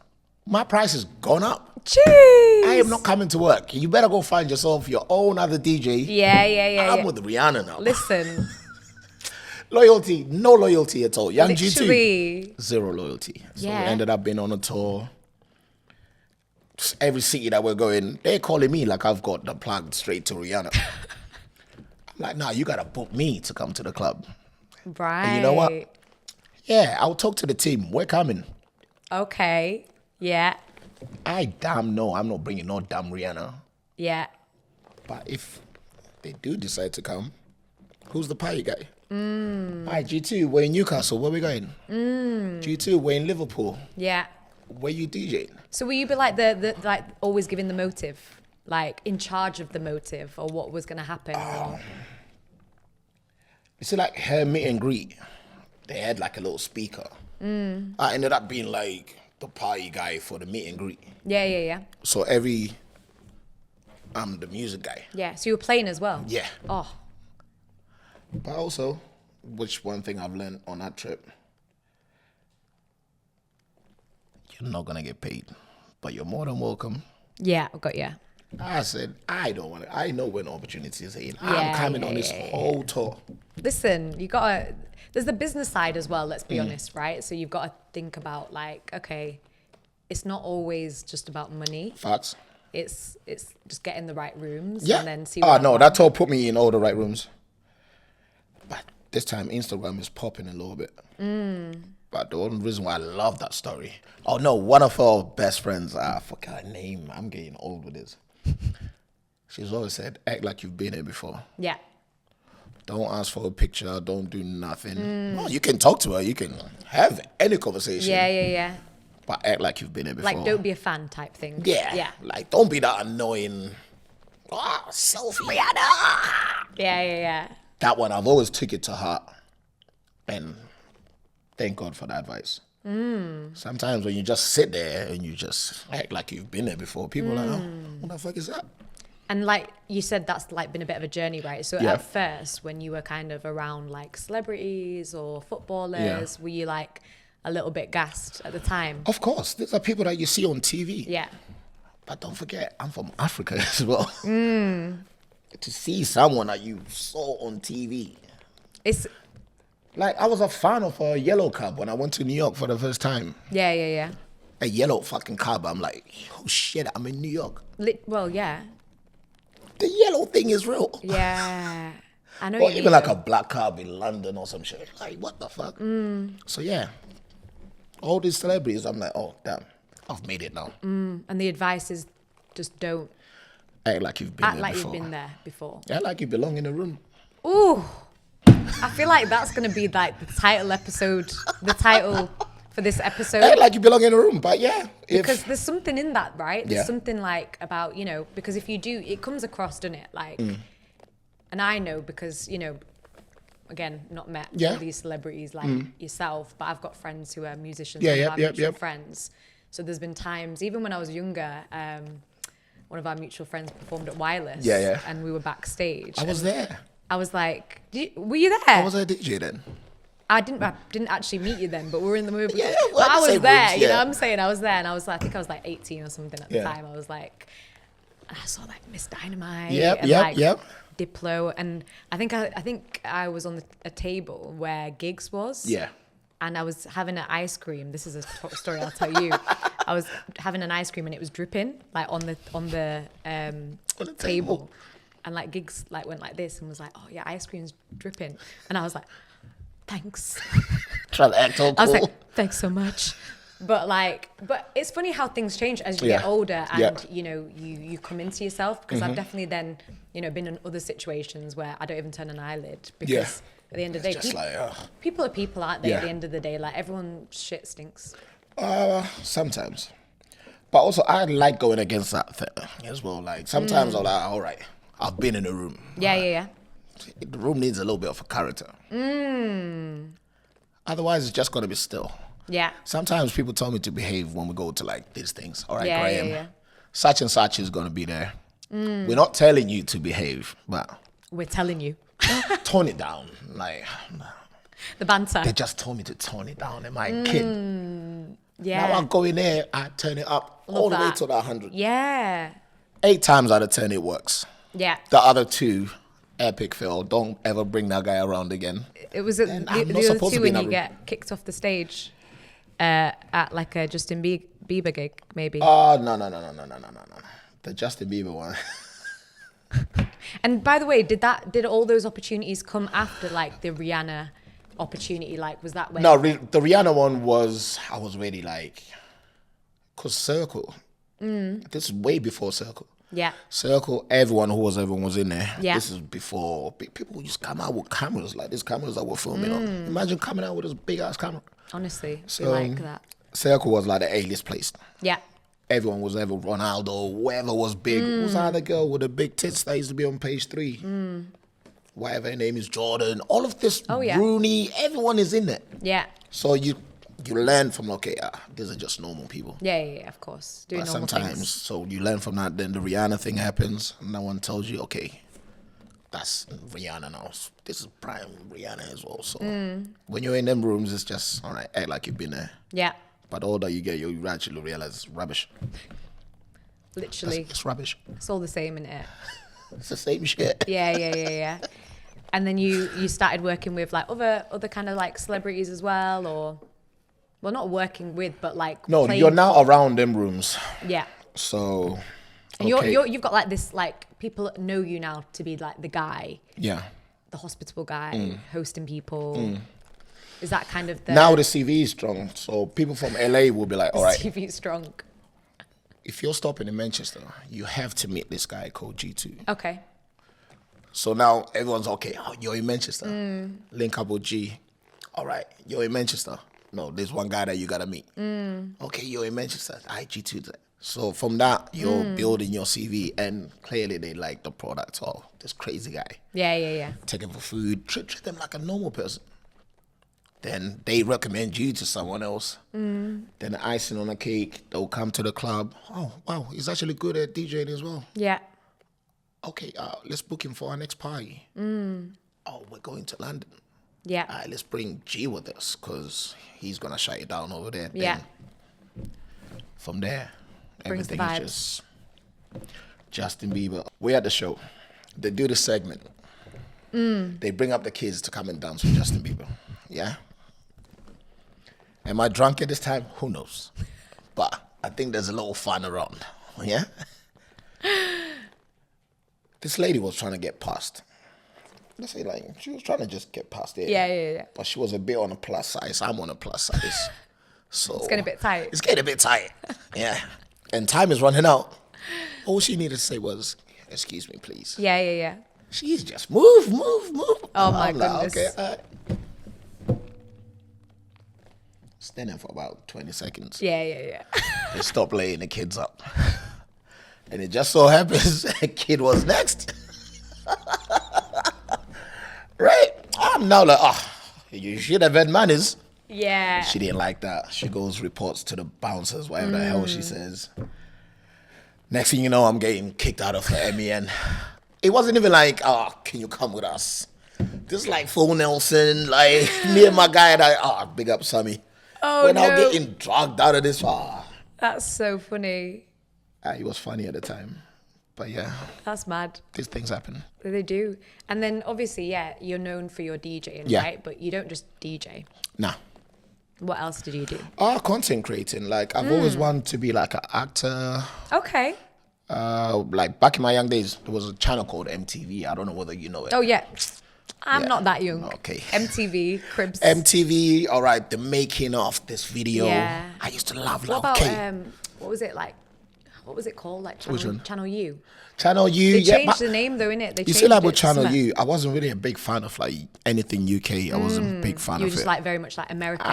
Speaker 2: My price has gone up.
Speaker 1: Jeez.
Speaker 2: I am not coming to work. You better go find yourself your own other DJ.
Speaker 1: Yeah.
Speaker 2: I'm with Rihanna now.
Speaker 1: Listen.
Speaker 2: Loyalty, no loyalty at all. Young G2,
Speaker 1: Literally.
Speaker 2: zero loyalty. So
Speaker 1: Yeah.
Speaker 2: we ended up being on a tour. every city that we're going, they're calling me like I've got the plug straight to Rihanna. I'm like, nah, you gotta book me to come to the club.
Speaker 1: Right.
Speaker 2: And you know what? Yeah, I'll talk to the team. We're coming.
Speaker 1: Okay. Yeah.
Speaker 2: I damn know I'm not bringing no damn Rihanna.
Speaker 1: Yeah.
Speaker 2: But if they do decide to come, who's the party guy? All right, G2, we're in Newcastle. Where we going? G2, we're in Liverpool.
Speaker 1: Yeah.
Speaker 2: Where you DJing?
Speaker 1: So will you be like the like always giving the motive, like in charge of the motive or what was going to happen? Or...
Speaker 2: You see, like her meet and greet, they had like a little speaker. I ended up being like the party guy for the meet and greet.
Speaker 1: Yeah.
Speaker 2: So I'm the music guy.
Speaker 1: Yeah. So you were playing as well.
Speaker 2: Yeah.
Speaker 1: Oh.
Speaker 2: But also, which one thing I've learned on that trip, you're not gonna get paid, but you're more than welcome.
Speaker 1: Yeah, I got you.
Speaker 2: I said, I don't want to. I know when opportunities are in. I'm coming on this whole tour.
Speaker 1: Listen, you gotta. There's the business side as well. Let's be honest, right? So you've got to think about like, okay, it's not always just about money.
Speaker 2: Facts.
Speaker 1: It's just getting the right rooms
Speaker 2: Yeah.
Speaker 1: and then see.
Speaker 2: Oh no, that tour put me in all the right rooms. But this time Instagram is popping a little bit. But the only reason why I love that story. Oh no, one of our best friends, I forgot her name. I'm getting old with this. She's always said, act like you've been here before.
Speaker 1: Yeah.
Speaker 2: Don't ask for a picture. Don't do nothing. No, you can talk to her. You can have any conversation.
Speaker 1: Yeah.
Speaker 2: But act like you've been here before.
Speaker 1: Like, don't be a fan type thing.
Speaker 2: Yeah. Like, don't be that annoying. Selfie. Rihanna.
Speaker 1: Yeah.
Speaker 2: That one, I've always took it to heart. And thank God for the advice. Sometimes when you just sit there and you just act like you've been there before, people are like, oh, what the fuck is that?
Speaker 1: And like you said, that's like been a bit of a journey, right? So at first, when you were kind of around like celebrities or footballers, were you like a little bit gassed at the time?
Speaker 2: Of course. These are people that you see on TV.
Speaker 1: Yeah.
Speaker 2: But don't forget, I'm from Africa as well. To see someone that you saw on TV.
Speaker 1: It's...
Speaker 2: Like, I was a fan of a yellow cab when I went to New York for the first time.
Speaker 1: Yeah.
Speaker 2: A yellow fucking cab. I'm like, oh shit, I'm in New York.
Speaker 1: Well, yeah.
Speaker 2: The yellow thing is real.
Speaker 1: Yeah. I know.
Speaker 2: Or even like a black cab in London or some shit. Like, what the fuck? So yeah, all these celebrities, I'm like, oh damn, I've made it now.
Speaker 1: And the advice is just don't
Speaker 2: act like you've been there before.
Speaker 1: You've been there before.
Speaker 2: Act like you belong in the room.
Speaker 1: Ooh, I feel like that's gonna be like the title for this episode.
Speaker 2: Act like you belong in a room, but yeah.
Speaker 1: Because there's something in that, right? There's
Speaker 2: Yeah.
Speaker 1: something like about, because if you do, it comes across, doesn't it? Like, and I know because, again, not met all these celebrities like yourself, but I've got friends who are musicians and our mutual friends. So there's been times, even when I was younger, one of our mutual friends performed at Wireless.
Speaker 2: Yeah.
Speaker 1: And we were backstage.
Speaker 2: I was there.
Speaker 1: I was like, were you there?
Speaker 2: I was a DJ then.
Speaker 1: I didn't actually meet you then, but we were in the movie.
Speaker 2: Yeah,
Speaker 1: but I was there,
Speaker 2: rooms,
Speaker 1: you know what I'm saying? I was there, and I think I was like 18 or something at the
Speaker 2: Yeah.
Speaker 1: time. I was like, and I saw like Miss Dynamite,
Speaker 2: Yep,
Speaker 1: and
Speaker 2: yep,
Speaker 1: like
Speaker 2: yep.
Speaker 1: Diplo, and I think I was on a table where Gigs was.
Speaker 2: Yeah.
Speaker 1: And I was having an ice cream. This is a story I'll tell you. I was having an ice cream and it was dripping like on the table. And like Gigs like went like this and was like, "Oh yeah, ice cream's dripping," and I was like, "Thanks."
Speaker 2: Trying to act all cool.
Speaker 1: I was like, "Thanks so much." But it's funny how things change as you get older and you come into yourself, because I've definitely then been in other situations where I don't even turn an eyelid because at the end of the day, people are people, aren't they? At the end of the day, like everyone's shit stinks.
Speaker 2: Sometimes. But also I like going against that thing as well. Like sometimes I'm like, all right, I've been in a room.
Speaker 1: Yeah.
Speaker 2: The room needs a little bit of a character. Otherwise, it's just going to be still.
Speaker 1: Yeah.
Speaker 2: Sometimes people tell me to behave when we go to like these things. All right,
Speaker 1: Yeah,
Speaker 2: Graham,
Speaker 1: yeah.
Speaker 2: such and such is going to be there. We're not telling you to behave, but
Speaker 1: We're telling you.
Speaker 2: tone it down. Like,
Speaker 1: The banter.
Speaker 2: they just told me to tone it down. Am I a kid?
Speaker 1: Yeah.
Speaker 2: Now I go in there, I turn it up all the way to the 100.
Speaker 1: Yeah.
Speaker 2: 8 times out of 10 it works.
Speaker 1: Yeah.
Speaker 2: The other 2, epic fail. Don't ever bring that guy around again.
Speaker 1: It was
Speaker 2: I'm not
Speaker 1: the other
Speaker 2: supposed to
Speaker 1: two
Speaker 2: be in
Speaker 1: when
Speaker 2: that
Speaker 1: you
Speaker 2: room.
Speaker 1: get kicked off the stage at like a Justin Bieber gig, maybe.
Speaker 2: Oh, no. The Justin Bieber one.
Speaker 1: And by the way, did all those opportunities come after like the Rihanna opportunity? Like, was that when?
Speaker 2: No, the Rihanna one was, I was ready, like, because Circle. This is way before Circle.
Speaker 1: Yeah.
Speaker 2: Circle, everyone was in there.
Speaker 1: Yeah.
Speaker 2: This is before people just come out with cameras, like these cameras that we're filming on. Imagine coming out with this big ass camera.
Speaker 1: Honestly,
Speaker 2: So,
Speaker 1: I like that.
Speaker 2: Circle was like the A-list place.
Speaker 1: Yeah.
Speaker 2: Everyone was ever Ronaldo, whoever was big. Who's that other girl with the big tits that used to be on page 3? Whatever her name is, Jordan. All of this,
Speaker 1: yeah.
Speaker 2: Rooney, everyone is in there.
Speaker 1: Yeah.
Speaker 2: So you learn from, okay, these are just normal people.
Speaker 1: Yeah, of course. Doing
Speaker 2: But
Speaker 1: normal
Speaker 2: sometimes,
Speaker 1: things.
Speaker 2: so you learn from that, then the Rihanna thing happens, and no one tells you, okay, that's Rihanna now. This is prime Rihanna as well. So when you're in them rooms, it's just, all right, act like you've been there.
Speaker 1: Yeah.
Speaker 2: But the older you get, you actually realize it's rubbish.
Speaker 1: Literally.
Speaker 2: It's rubbish.
Speaker 1: It's all the same, isn't it?
Speaker 2: It's the same shit.
Speaker 1: Yeah. And then you started working with like other kind of like celebrities as well, or well, not working with, but like
Speaker 2: No,
Speaker 1: playing.
Speaker 2: you're now around them rooms.
Speaker 1: Yeah.
Speaker 2: So,
Speaker 1: And
Speaker 2: okay.
Speaker 1: you've got like this, like people know you now to be like the guy,
Speaker 2: Yeah.
Speaker 1: the hospitable guy, hosting people. Is that kind of the
Speaker 2: Now the CV is strong. So people from LA will be like, all right,
Speaker 1: TV strong?
Speaker 2: if you're stopping in Manchester, you have to meet this guy called G2.
Speaker 1: Okay.
Speaker 2: So now everyone's okay. Oh, you're in Manchester. Link up with G. All right, you're in Manchester. No, there's one guy that you gotta meet. Okay, you're in Manchester. G2. So from that, you're building your CV, and clearly they like the product. Oh, this crazy guy.
Speaker 1: Yeah.
Speaker 2: Take him for food. Treat them like a normal person. Then they recommend you to someone else. Then the icing on the cake, they'll come to the club. Oh, wow, he's actually good at DJing as well.
Speaker 1: Yeah.
Speaker 2: Okay, let's book him for our next party. Oh, we're going to London.
Speaker 1: Yeah.
Speaker 2: All right, let's bring G with us because he's going to shut it down over there.
Speaker 1: Yeah.
Speaker 2: Then from there,
Speaker 1: Brings the
Speaker 2: everything is just Justin Bieber. We're at the show. They do the segment. They bring up the kids to come and dance with Justin Bieber. Yeah? Am I drunk at this time? Who knows? But I think there's a little fun around. Yeah? This lady was trying to get past. Let's say, like, she was trying to just get past it.
Speaker 1: Yeah.
Speaker 2: But she was a bit on a plus size. I'm on a plus size. So
Speaker 1: It's getting a bit tight.
Speaker 2: It's getting a bit tight. Yeah. And time is running out. All she needed to say was, excuse me, please.
Speaker 1: Yeah.
Speaker 2: She's just move.
Speaker 1: Oh my goodness.
Speaker 2: Okay, all right. Standing for about 20 seconds.
Speaker 1: Yeah.
Speaker 2: They stopped laying the kids up. And it just so happens a kid was next. Right? I'm now like, you should have had manners.
Speaker 1: Yeah.
Speaker 2: She didn't like that. She goes, reports to the bouncers, whatever the hell she says. Next thing you know, I'm getting kicked out of the MEN. It wasn't even like, can you come with us? This is like Phil Nelson, like me and my guy, that, big up Sammy.
Speaker 1: Oh,
Speaker 2: We're now
Speaker 1: no.
Speaker 2: getting dragged out of this.
Speaker 1: That's so funny.
Speaker 2: It was funny at the time. But yeah,
Speaker 1: That's mad.
Speaker 2: these things happen.
Speaker 1: They do. And then obviously, yeah, you're known for your DJing,
Speaker 2: Yeah.
Speaker 1: right? But you don't just DJ.
Speaker 2: Nah.
Speaker 1: What else did you do?
Speaker 2: Content creating. Like, I've always wanted to be like an actor.
Speaker 1: Okay.
Speaker 2: Like, back in my young days, there was a channel called MTV. I don't know whether you know it.
Speaker 1: Oh, yeah. I'm
Speaker 2: Yeah.
Speaker 1: not that young.
Speaker 2: Okay.
Speaker 1: MTV, Cribs.
Speaker 2: MTV, all right, the making of this video.
Speaker 1: Yeah.
Speaker 2: I used to love
Speaker 1: What about,
Speaker 2: okay.
Speaker 1: what was it like? What was it called? Like
Speaker 2: Which one?
Speaker 1: Channel U.
Speaker 2: Channel U.
Speaker 1: They
Speaker 2: yeah,
Speaker 1: changed the name though, innit? They
Speaker 2: you
Speaker 1: changed
Speaker 2: see, like with
Speaker 1: it.
Speaker 2: Channel U, I wasn't really a big fan of like anything UK. I wasn't a big fan
Speaker 1: You were
Speaker 2: of
Speaker 1: just
Speaker 2: it.
Speaker 1: like very much like American.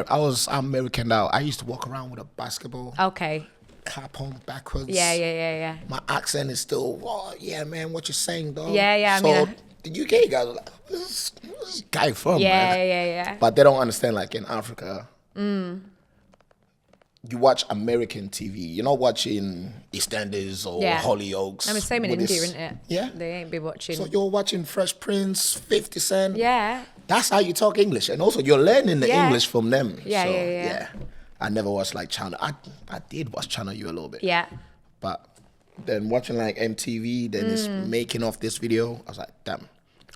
Speaker 2: I was American now. I used to walk around with a basketball
Speaker 1: Okay.
Speaker 2: cap on backwards.
Speaker 1: Yeah.
Speaker 2: My accent is still, yeah, man, what you saying, dog?
Speaker 1: Yeah, I
Speaker 2: So
Speaker 1: mean,
Speaker 2: the UK guys are like, where's this guy from, man?
Speaker 1: Yeah.
Speaker 2: But they don't understand, like in Africa, you watch American TV. You're not watching EastEnders or
Speaker 1: Yeah.
Speaker 2: Hollyoaks.
Speaker 1: I mean, same in
Speaker 2: with
Speaker 1: India,
Speaker 2: this-
Speaker 1: isn't it?
Speaker 2: Yeah.
Speaker 1: They ain't be watching.
Speaker 2: So you're watching Fresh Prince, 50 Cent.
Speaker 1: Yeah.
Speaker 2: That's how you talk English. And also you're learning the
Speaker 1: Yeah.
Speaker 2: English from them.
Speaker 1: Yeah,
Speaker 2: So,
Speaker 1: yeah.
Speaker 2: I never watched like Channel. I did watch Channel U a little bit.
Speaker 1: Yeah.
Speaker 2: But then watching like MTV, then it's making of this video. I was like, damn,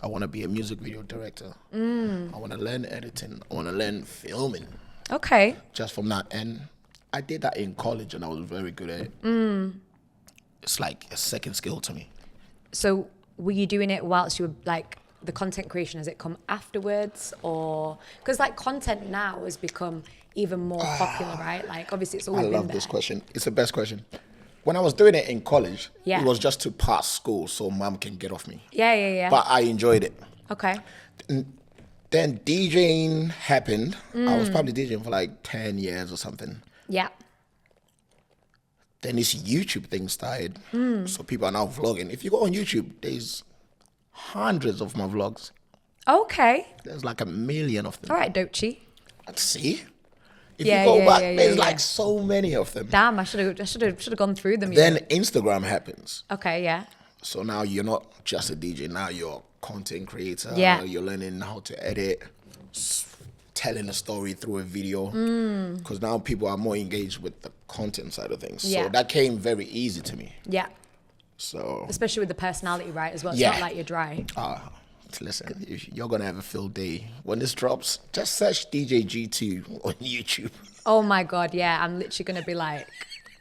Speaker 2: I want to be a music video director. I want to learn editing. I want to learn filming.
Speaker 1: Okay.
Speaker 2: Just from that. And I did that in college and I was very good at it. It's like a second skill to me.
Speaker 1: So were you doing it whilst you were like the content creation? Has it come afterwards, or because like content now has become even more popular, right? Like obviously it's always been there. I love
Speaker 2: this question. It's the best question. When I was doing it in college,
Speaker 1: it
Speaker 2: was just to pass school so mom can get off me.
Speaker 1: Yeah.
Speaker 2: But I enjoyed it.
Speaker 1: Okay.
Speaker 2: Then DJing happened. I was probably DJing for like 10 years or something.
Speaker 1: Yeah.
Speaker 2: Then this YouTube thing started. So people are now vlogging. If you go on YouTube, there's hundreds of my vlogs.
Speaker 1: Okay.
Speaker 2: There's like 1 million of them.
Speaker 1: All right, Dochi.
Speaker 2: Let's see. If you go back, there's like so many of them.
Speaker 1: Damn, I should have gone through them.
Speaker 2: Then Instagram happens.
Speaker 1: Okay, yeah.
Speaker 2: So now you're not just a DJ. Now you're a content creator.
Speaker 1: Yeah.
Speaker 2: You're learning how to edit, telling a story through a video. Because now people are more engaged with the content side of things.
Speaker 1: Yeah.
Speaker 2: So that came very easy to me.
Speaker 1: Yeah.
Speaker 2: So
Speaker 1: especially with the personality, right, as well. It's not like you're dry.
Speaker 2: Listen, you're going to have a field day. When this drops, just search DJ G2 on YouTube.
Speaker 1: Oh my God, yeah. I'm literally going to be like,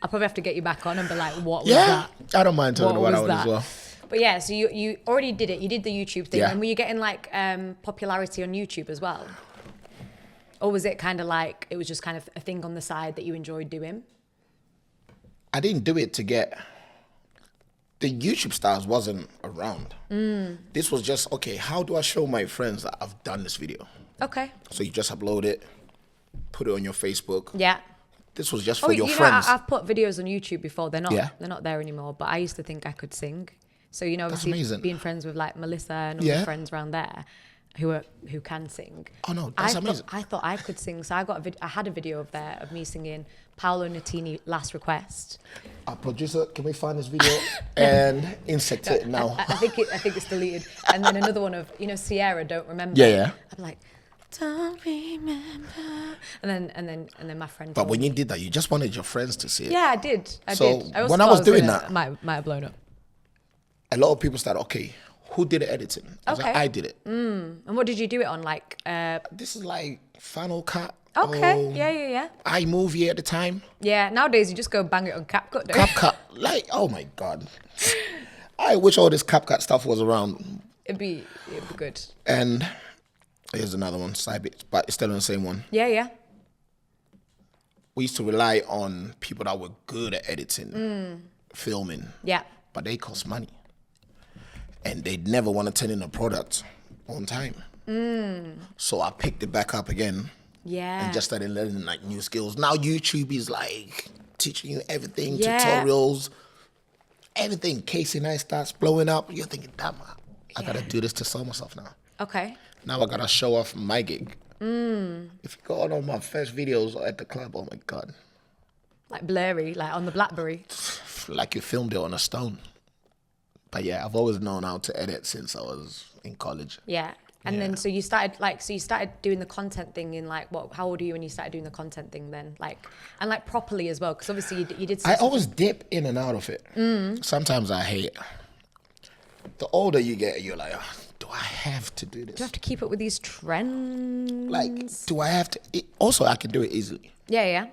Speaker 1: I'll probably have to get you back on and be like, what was that?
Speaker 2: I don't mind talking about that one as well.
Speaker 1: But yeah, so you already did it. You did the YouTube thing.
Speaker 2: Yeah.
Speaker 1: And were you getting like popularity on YouTube as well? Or was it kind of like, it was just kind of a thing on the side that you enjoyed doing?
Speaker 2: I didn't do it to get... The YouTube stars wasn't around. This was just, okay, how do I show my friends that I've done this video?
Speaker 1: Okay.
Speaker 2: So you just upload it, put it on your Facebook.
Speaker 1: Yeah.
Speaker 2: This was just for your friends.
Speaker 1: I've put videos on YouTube before. They're not there anymore. But I used to think I could sing. So, you know, obviously being friends with like Melissa and all the friends around there who can sing.
Speaker 2: Oh no, that's amazing.
Speaker 1: I thought I could sing. So I had a video of me singing Paolo Nutini Last Request.
Speaker 2: Our producer, can we find this video and insert it now?
Speaker 1: I think it's deleted. And then another one of, you know, Sierra, Don't Remember.
Speaker 2: Yeah.
Speaker 1: I'm like, don't remember. And then my friend.
Speaker 2: But when you did that, you just wanted your friends to see it.
Speaker 1: Yeah, I did.
Speaker 2: When I was doing that,
Speaker 1: might have blown up.
Speaker 2: A lot of people started, okay, who did the editing? I did it.
Speaker 1: And what did you do it on? Like,
Speaker 2: this is like Final Cut.
Speaker 1: Okay. Yeah.
Speaker 2: iMovie at the time.
Speaker 1: Yeah. Nowadays you just go bang it on CapCut.
Speaker 2: CapCut, like, oh my God. I wish all this CapCut stuff was around.
Speaker 1: It'd be good.
Speaker 2: And here's another one, Sybit, but it's still on the same one.
Speaker 1: Yeah.
Speaker 2: We used to rely on people that were good at editing, filming.
Speaker 1: Yeah.
Speaker 2: But they cost money. And they'd never want to turn in a product on time. So I picked it back up again.
Speaker 1: Yeah.
Speaker 2: And just started learning like new skills. Now YouTube is like teaching you everything, tutorials, everything. Casey Nice starts blowing up. You're thinking, damn, I gotta do this to sell myself now.
Speaker 1: Okay.
Speaker 2: Now I gotta show off my gig. If you go on my first videos at the club, oh my God.
Speaker 1: Like blurry, like on the BlackBerry.
Speaker 2: Like you filmed it on a stone. But yeah, I've always known how to edit since I was in college.
Speaker 1: Yeah. And then so you started doing the content thing in like what? How old are you when you started doing the content thing then? Like properly as well, because obviously you did.
Speaker 2: I always dip in and out of it. Sometimes I hate it. The older you get, you're like, oh, do I have to do this?
Speaker 1: Do I have to keep up with these trends?
Speaker 2: Like, do I have to? Also, I can do it easily.
Speaker 1: Yeah.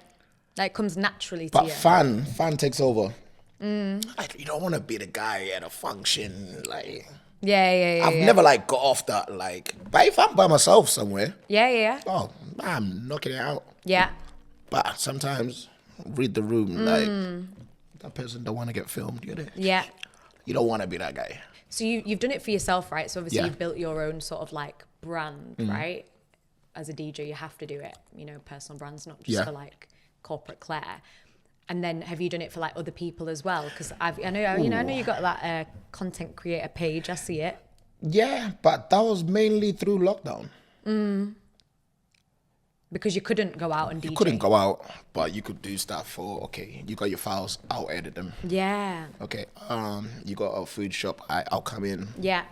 Speaker 1: Like it comes naturally to you.
Speaker 2: But fun takes over. Like you don't want to be the guy at a function, like.
Speaker 1: Yeah.
Speaker 2: I've never like got off that, like, but if I'm by myself somewhere,
Speaker 1: yeah.
Speaker 2: I'm knocking it out.
Speaker 1: Yeah.
Speaker 2: But sometimes read the room, like that person don't want to get filmed, you know?
Speaker 1: Yeah.
Speaker 2: You don't want to be that guy.
Speaker 1: So you've done it for yourself, right? So obviously
Speaker 2: Yeah.
Speaker 1: you've built your own sort of like brand, right? As a DJ, you have to do it, you know, personal brands, not just for like corporate Claire. And then have you done it for like other people as well? Because I know you got that content creator page. I see it.
Speaker 2: Yeah, but that was mainly through lockdown.
Speaker 1: Because you couldn't go out and DJ.
Speaker 2: You couldn't go out, but you could do stuff for, okay, you got your files, I'll edit them.
Speaker 1: Yeah.
Speaker 2: Okay, you got a food shop, I'll come in.
Speaker 1: Yeah.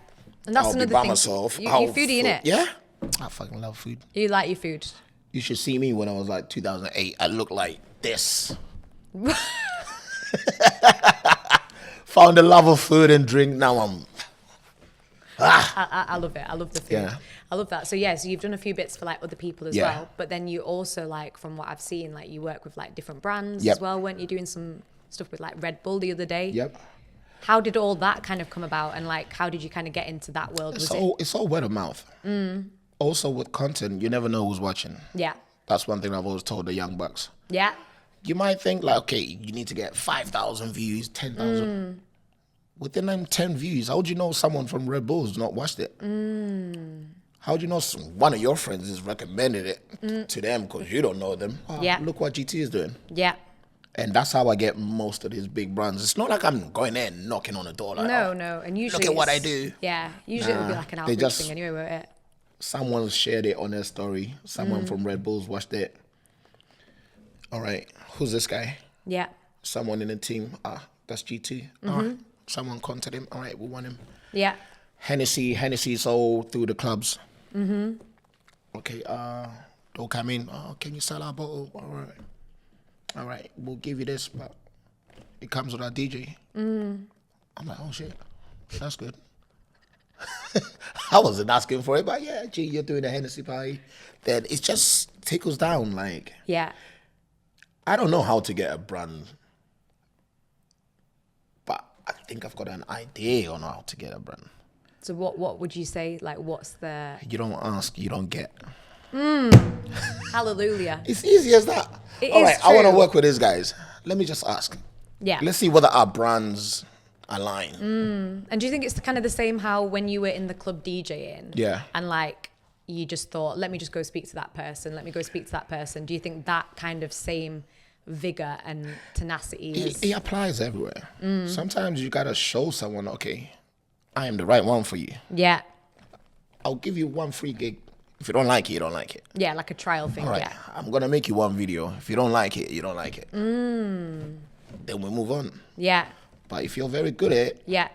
Speaker 1: And that's
Speaker 2: I'll
Speaker 1: another
Speaker 2: be by
Speaker 1: thing.
Speaker 2: myself.
Speaker 1: You foodie, innit?
Speaker 2: Yeah. I fucking love food.
Speaker 1: You like your food.
Speaker 2: You should see me when I was like 2008. I looked like this. Found the love of food and drink. Now I'm
Speaker 1: I love it. I love the food.
Speaker 2: Yeah.
Speaker 1: I love that. So so you've done a few bits for like other people as well, but then you also like, from what I've seen, like you work with like different brands as well. Weren't you doing some stuff with like Red Bull the other day?
Speaker 2: Yep.
Speaker 1: How did all that kind of come about, and like how did you kind of get into that world?
Speaker 2: It's all word of mouth. Also with content, you never know who's watching.
Speaker 1: Yeah.
Speaker 2: That's one thing I've always told the young bucks.
Speaker 1: Yeah.
Speaker 2: You might think like, okay, you need to get 5,000 views, 10,000. Within them 10 views, how would you know someone from Red Bull's not watched it? How would you know one of your friends has recommended it to them because you don't know them? Look what GT is doing.
Speaker 1: Yeah.
Speaker 2: And that's how I get most of these big brands. It's not like I'm going there and knocking on the door like,
Speaker 1: no. And usually
Speaker 2: look at what I do.
Speaker 1: Yeah. Usually it'll be like an outreach thing anyway, won't it?
Speaker 2: Someone shared it on their story. Someone from Red Bull's watched it. All right, who's this guy?
Speaker 1: Yeah.
Speaker 2: Someone in the team. That's G2. All right. Someone contacted him. All right, we want him.
Speaker 1: Yeah.
Speaker 2: Hennessy's all through the clubs. Okay, don't come in. Can you sell our bottle? All right, we'll give you this, but it comes with our DJ. I'm like, oh shit, that's good. I wasn't asking for it, but yeah, gee, you're doing a Hennessy party. Then it just tickles down. Like,
Speaker 1: yeah,
Speaker 2: I don't know how to get a brand, but I think I've got an idea on how to get a brand.
Speaker 1: So what would you say? Like, what's the...
Speaker 2: You don't ask, you don't get.
Speaker 1: Hallelujah.
Speaker 2: It's easy as that. All right, I want to work with these guys. Let me just ask.
Speaker 1: Yeah.
Speaker 2: Let's see whether our brands align.
Speaker 1: And do you think it's kind of the same how when you were in the club DJing?
Speaker 2: Yeah.
Speaker 1: And like, you just thought, let me just go speak to that person. Let me go speak to that person. Do you think that kind of same vigor and tenacity
Speaker 2: it applies everywhere. Sometimes you got to show someone, okay, I am the right one for you.
Speaker 1: Yeah.
Speaker 2: I'll give you one free gig. If you don't like it, you don't like it.
Speaker 1: Yeah, like a trial thing.
Speaker 2: All right,
Speaker 1: yeah.
Speaker 2: I'm going to make you one video. If you don't like it, you don't like it. Then we move on.
Speaker 1: Yeah.
Speaker 2: But if you're very good at it,
Speaker 1: Yeah.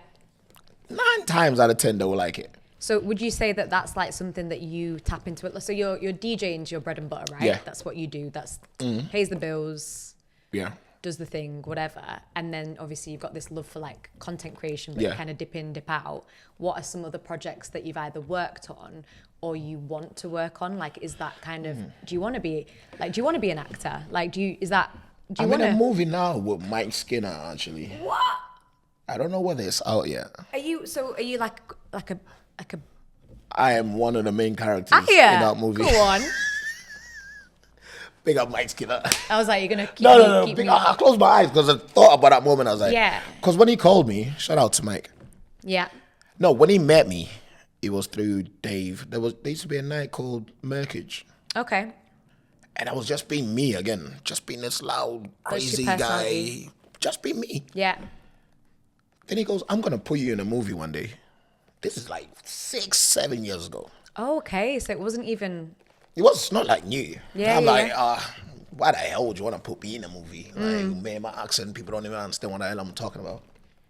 Speaker 2: 9 times out of 10, they will like it.
Speaker 1: So would you say that that's like something that you tap into it? So your DJing's your bread and butter, right?
Speaker 2: Yeah.
Speaker 1: That's what you do. That's pays the bills.
Speaker 2: Yeah.
Speaker 1: Does the thing, whatever. And then obviously you've got this love for like content creation, but you kind of dip in, dip out. What are some of the projects that you've either worked on or you want to work on? Like, is that kind of, do you want to be an actor? Like,
Speaker 2: I'm in a movie now with Mike Skinner, actually.
Speaker 1: What?
Speaker 2: I don't know whether it's out yet.
Speaker 1: Are you like a
Speaker 2: I am one of the main characters in that movie.
Speaker 1: Go on.
Speaker 2: Big up Mike Skinner.
Speaker 1: I was like, you're going to keep
Speaker 2: No.
Speaker 1: keep me.
Speaker 2: I closed my eyes because I thought about that moment. I was like,
Speaker 1: Yeah.
Speaker 2: Because when he called me, shout out to Mike.
Speaker 1: Yeah.
Speaker 2: No, when he met me, it was through Dave. There used to be a night called Merkage.
Speaker 1: Okay.
Speaker 2: And I was just being me again. Just being this loud, crazy guy. Just being me.
Speaker 1: Yeah.
Speaker 2: Then he goes, I'm going to put you in a movie one day. This is like 6-7 years ago.
Speaker 1: Oh, okay. So it wasn't even...
Speaker 2: It was not like new.
Speaker 1: Yeah,
Speaker 2: I'm like, why the hell would you want to put me in a movie? Like, me, my accent, people don't even understand what the hell I'm talking about.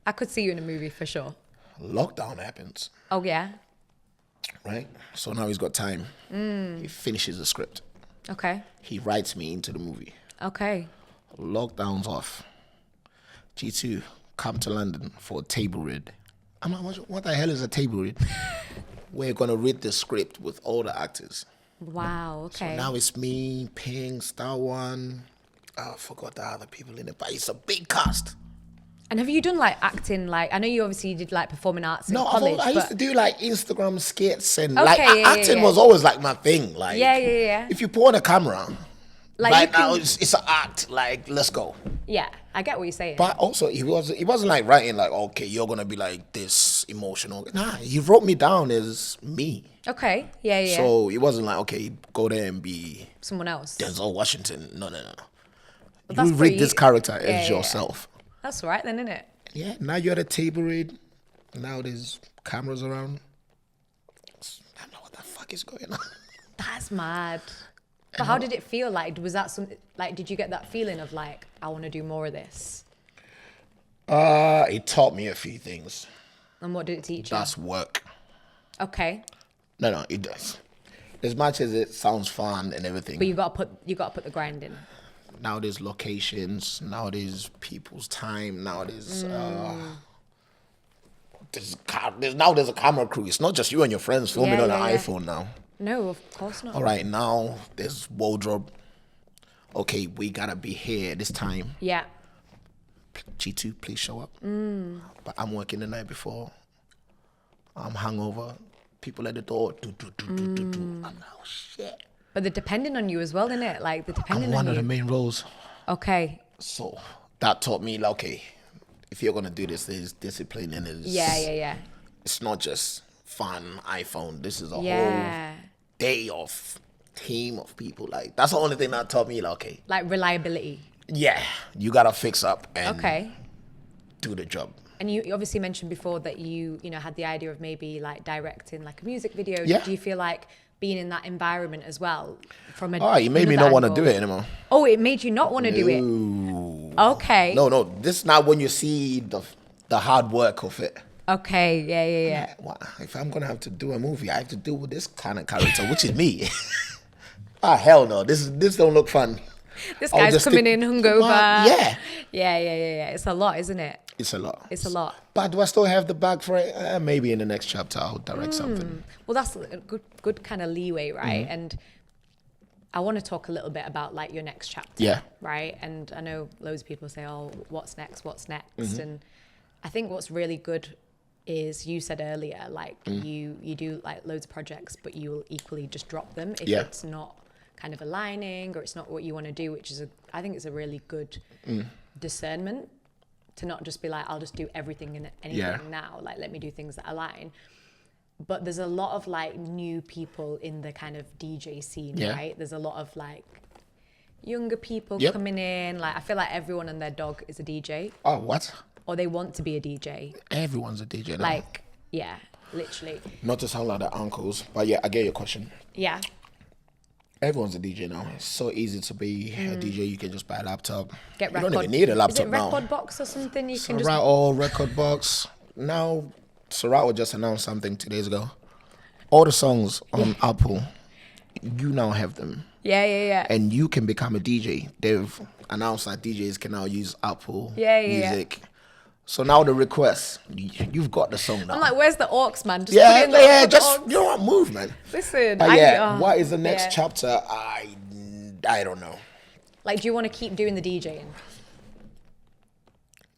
Speaker 1: I could see you in a movie for sure.
Speaker 2: Lockdown happens.
Speaker 1: Oh, yeah?
Speaker 2: Right? So now he's got time. He finishes the script.
Speaker 1: Okay.
Speaker 2: He writes me into the movie.
Speaker 1: Okay.
Speaker 2: Lockdown's off. G2, come to London for a table read. I'm like, what the hell is a table read? We're going to read the script with all the actors.
Speaker 1: Wow, okay.
Speaker 2: So now it's me, Ping, Star One. I forgot the other people in it, but it's a big cast.
Speaker 1: And have you done like acting? Like, I know you obviously did like performing arts in college.
Speaker 2: I used to do like Instagram skits and
Speaker 1: Okay,
Speaker 2: acting was always like my thing. Like,
Speaker 1: yeah.
Speaker 2: If you put on a camera,
Speaker 1: Like
Speaker 2: right
Speaker 1: you can-
Speaker 2: now it's an act. Like, let's go.
Speaker 1: Yeah, I get what you're saying.
Speaker 2: But also, he wasn't like writing like, okay, you're gonna be like this emotional. Nah, he wrote me down as me.
Speaker 1: Okay, yeah.
Speaker 2: So it wasn't like, okay, go there and be
Speaker 1: Someone else.
Speaker 2: Denzel Washington. No.
Speaker 1: that's
Speaker 2: You read
Speaker 1: pretty-
Speaker 2: this character
Speaker 1: Yeah,
Speaker 2: as
Speaker 1: yeah.
Speaker 2: yourself.
Speaker 1: That's all right then, isn't it?
Speaker 2: Yeah, now you're at a table read. Now there's cameras around. I don't know what the fuck is going on.
Speaker 1: That's mad. But how did it feel? Like, was that some? Like, did you get that feeling of like, I want to do more of this?
Speaker 2: It taught me a few things.
Speaker 1: And what did it teach you?
Speaker 2: That's work.
Speaker 1: Okay.
Speaker 2: No, it does. As much as it sounds fun and everything.
Speaker 1: But you got to put the grind in.
Speaker 2: Now there's locations. Now there's people's time. Now there's there's a camera crew. It's not just you and your friends filming on an iPhone now.
Speaker 1: No, of course not.
Speaker 2: All right, now there's wardrobe. Okay, we gotta be here this time.
Speaker 1: Yeah.
Speaker 2: G2, please show up. But I'm working the night before. I'm hungover. People at the door. I'm like, oh shit.
Speaker 1: But they're depending on you as well, innit? Like, they're depending on you.
Speaker 2: I'm one of the main roles.
Speaker 1: Okay.
Speaker 2: So that taught me, like, okay, if you're gonna do this, there's discipline and it's It's not just fun iPhone. This is a whole day of team of people. Like, that's the only thing that taught me, like, okay.
Speaker 1: Like reliability.
Speaker 2: Yeah, you gotta fix up and do the job.
Speaker 1: And you obviously mentioned before that you had the idea of maybe like directing like a music video.
Speaker 2: Yeah.
Speaker 1: Do you feel like being in that environment as well from a
Speaker 2: it made me not want to do it anymore.
Speaker 1: Oh, it made you not want to do it? Okay.
Speaker 2: No, this is not when you see the hard work of it.
Speaker 1: Okay, yeah.
Speaker 2: Well, if I'm gonna have to do a movie, I have to deal with this kind of character, which is me. Hell no, this don't look fun.
Speaker 1: This guy's coming in hungover.
Speaker 2: Yeah.
Speaker 1: It's a lot, isn't it?
Speaker 2: It's a lot.
Speaker 1: It's a lot.
Speaker 2: But do I still have the bag for it? Maybe in the next chapter I'll direct something.
Speaker 1: Well, that's a good kind of leeway, right? And I want to talk a little bit about like your next chapter.
Speaker 2: Yeah.
Speaker 1: Right. And I know loads of people say, oh, what's next? And I think what's really good is you said earlier, like you do like loads of projects, but you will equally just drop them if it's not kind of aligning or it's not what you want to do, which is I think it's a really good discernment to not just be like, I'll just do everything and anything now. Like, let me do things that align. But there's a lot of like new people in the kind of DJ scene, right? There's a lot of like younger people coming in. Like, I feel like everyone and their dog is a DJ.
Speaker 2: Oh, what?
Speaker 1: Or they want to be a DJ.
Speaker 2: Everyone's a DJ now.
Speaker 1: Like, yeah, literally.
Speaker 2: Not to sound like the uncles, but yeah, I get your question.
Speaker 1: Yeah.
Speaker 2: Everyone's a DJ now. It's so easy to be a DJ. You can just buy a laptop.
Speaker 1: You
Speaker 2: don't even need a laptop now.
Speaker 1: Is it record box or something? You can
Speaker 2: just... or record box. Now, Serato just announced something 2 days ago. All the songs on Apple, you now have them.
Speaker 1: Yeah.
Speaker 2: And you can become a DJ. They've announced that DJs can now use Apple Music. So now the request, you've got the song now.
Speaker 1: I'm like, where's the aux, man? Just put it in
Speaker 2: just you know what, move, man.
Speaker 1: Listen,
Speaker 2: what is the next chapter? I don't know.
Speaker 1: Like, do you want to keep doing the DJing?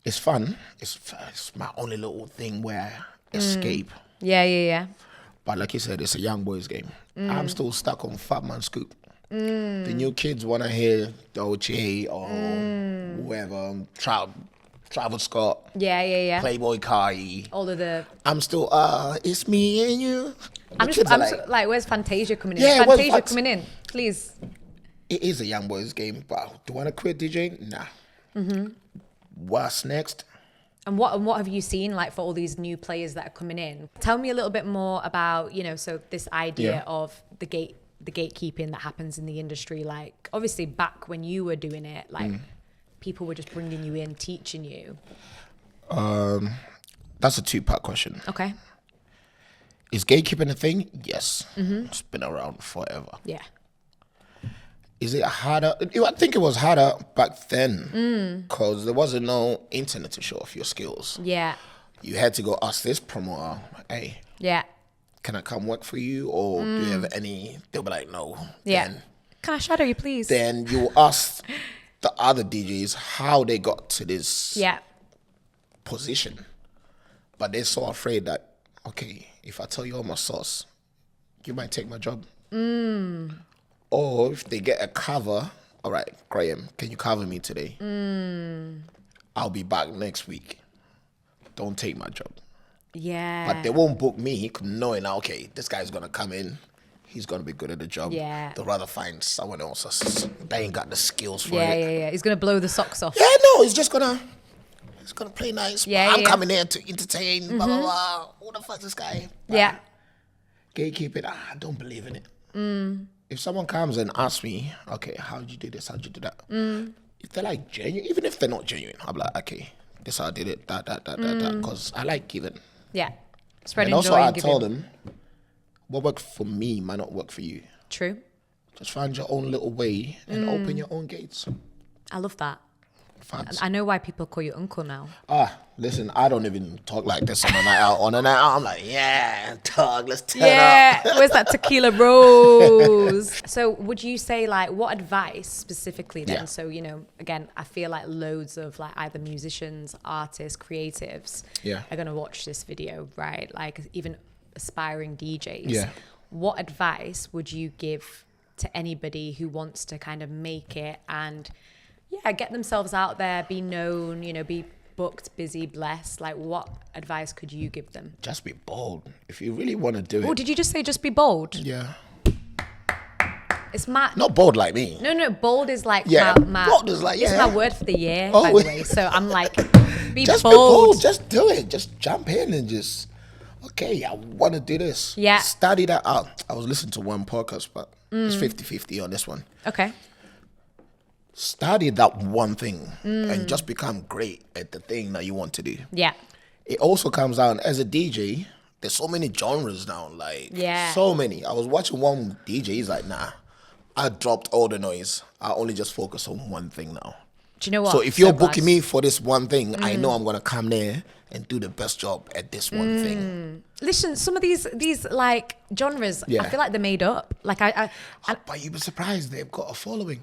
Speaker 2: It's fun. It's my only little thing where I escape.
Speaker 1: Yeah.
Speaker 2: But like you said, it's a young boys game. I'm still stuck on Fat Man Scoop. The new kids want to hear Dolce or whoever, Travis Scott.
Speaker 1: Yeah.
Speaker 2: Playboy Kai.
Speaker 1: All of the...
Speaker 2: I'm still, it's me and you.
Speaker 1: I'm like, where's Fantasia coming in?
Speaker 2: Yeah,
Speaker 1: Fantasia coming in, please.
Speaker 2: It is a young boys game, but do I want to quit DJing? Nah. What's next?
Speaker 1: And what have you seen like for all these new players that are coming in? Tell me a little bit more about, so this idea of the gatekeeping that happens in the industry. Like, obviously back when you were doing it, like people were just bringing you in, teaching you.
Speaker 2: That's a two-part question.
Speaker 1: Okay.
Speaker 2: Is gatekeeping a thing? Yes. It's been around forever.
Speaker 1: Yeah.
Speaker 2: Is it harder? I think it was harder back then because there wasn't no internet to show off your skills.
Speaker 1: Yeah.
Speaker 2: You had to go ask this promoter, hey, can I come work for you? Or do you have any? They'll be like, no.
Speaker 1: Yeah.
Speaker 2: Then,
Speaker 1: can I shadow you, please?
Speaker 2: Then you ask the other DJs how they got to this position. But they're so afraid that, okay, if I tell you all my sauce, you might take my job. Or if they get a cover, all right, Graham, can you cover me today? I'll be back next week. Don't take my job.
Speaker 1: Yeah.
Speaker 2: But they won't book me knowing, okay, this guy's going to come in. He's going to be good at the job.
Speaker 1: Yeah.
Speaker 2: They'll rather find someone else that ain't got the skills for it.
Speaker 1: Yeah. He's going to blow the socks off.
Speaker 2: Yeah, no, he's just going to play nice. I'm coming here to entertain, blah, blah, blah. Who the fuck is this guy?
Speaker 1: Yeah.
Speaker 2: Gatekeep it. I don't believe in it. If someone comes and asks me, okay, how'd you do this? How'd you do that? If they're like genuine, even if they're not genuine, I'm like, okay, this how I did it, that. Because I like giving.
Speaker 1: Yeah. Spreading
Speaker 2: joy. And also I
Speaker 1: giving.
Speaker 2: tell them, what worked for me might not work for you.
Speaker 1: True.
Speaker 2: Just find your own little way and open your own gates.
Speaker 1: I love that.
Speaker 2: Facts.
Speaker 1: I know why people call you uncle now.
Speaker 2: Listen, I don't even talk like this on a night out. On a night out, I'm like, yeah, dog, let's turn
Speaker 1: Yeah,
Speaker 2: up.
Speaker 1: where's that tequila rose? So would you say, like, what advice specifically then?
Speaker 2: Yeah.
Speaker 1: So, again, I feel like loads of like either musicians, artists, creatives are going to watch this video, right? Like even aspiring DJs.
Speaker 2: Yeah.
Speaker 1: What advice would you give to anybody who wants to kind of make it and get themselves out there, be known, be booked, busy, blessed? Like, what advice could you give them?
Speaker 2: Just be bold. If you really want to do it.
Speaker 1: Oh, did you just say just be bold?
Speaker 2: Yeah.
Speaker 1: It's mad.
Speaker 2: Not bold like me.
Speaker 1: No, bold is like
Speaker 2: bold is like,
Speaker 1: It's my word for the year,
Speaker 2: Oh.
Speaker 1: by the way. So I'm like,
Speaker 2: Just
Speaker 1: bold.
Speaker 2: be bold. Just do it. Just jump in and just, okay, I want to do this.
Speaker 1: Yeah.
Speaker 2: Study that out. I was listening to one podcast, but it's 50-50 on this one.
Speaker 1: Okay.
Speaker 2: Study that one thing and just become great at the thing that you want to do.
Speaker 1: Yeah.
Speaker 2: It also comes down, as a DJ, there's so many genres now. Like, so many. I was watching one DJ, he's like, nah, I dropped all the noise. I only just focus on one thing now.
Speaker 1: Do you know what?
Speaker 2: So if you're booking me for this one thing, I know I'm going to come there and do the best job at this one thing.
Speaker 1: Listen, some of these like genres, I feel like they're made up. Like
Speaker 2: But you'd be surprised, they've got a following.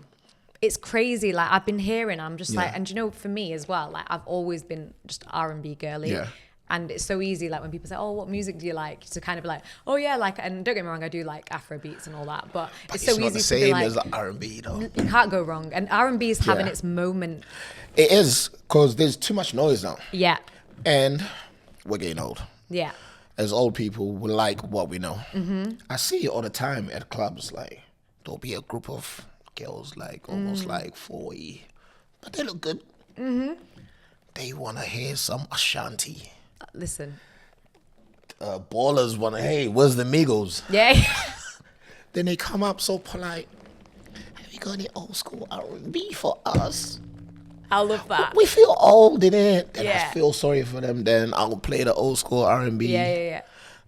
Speaker 1: It's crazy. Like I've been hearing, I'm just like, and for me as well, like I've always been just R&B girly.
Speaker 2: Yeah.
Speaker 1: And it's so easy, like when people say, oh, what music do you like? To kind of be like, oh yeah, like, and don't get me wrong, I do like Afro beats and all that, but it's so
Speaker 2: not
Speaker 1: easy
Speaker 2: the
Speaker 1: to be
Speaker 2: same
Speaker 1: like,
Speaker 2: as R&B though.
Speaker 1: you can't go wrong. And R&B is having its moment.
Speaker 2: It is, because there's too much noise now.
Speaker 1: Yeah.
Speaker 2: And we're getting old.
Speaker 1: Yeah.
Speaker 2: As old people, we like what we know. I see it all the time at clubs. Like, there'll be a group of girls, like almost like 40, but they look good. They want to hear some Ashanti.
Speaker 1: Listen.
Speaker 2: Ballers want to, hey, where's the Migos?
Speaker 1: Yeah.
Speaker 2: Then they come up so polite. Have you got any old school R&B for us?
Speaker 1: I love that.
Speaker 2: We feel old in it. Then
Speaker 1: Yeah.
Speaker 2: I feel sorry for them. Then I'll play the old school R&B.
Speaker 1: Yeah.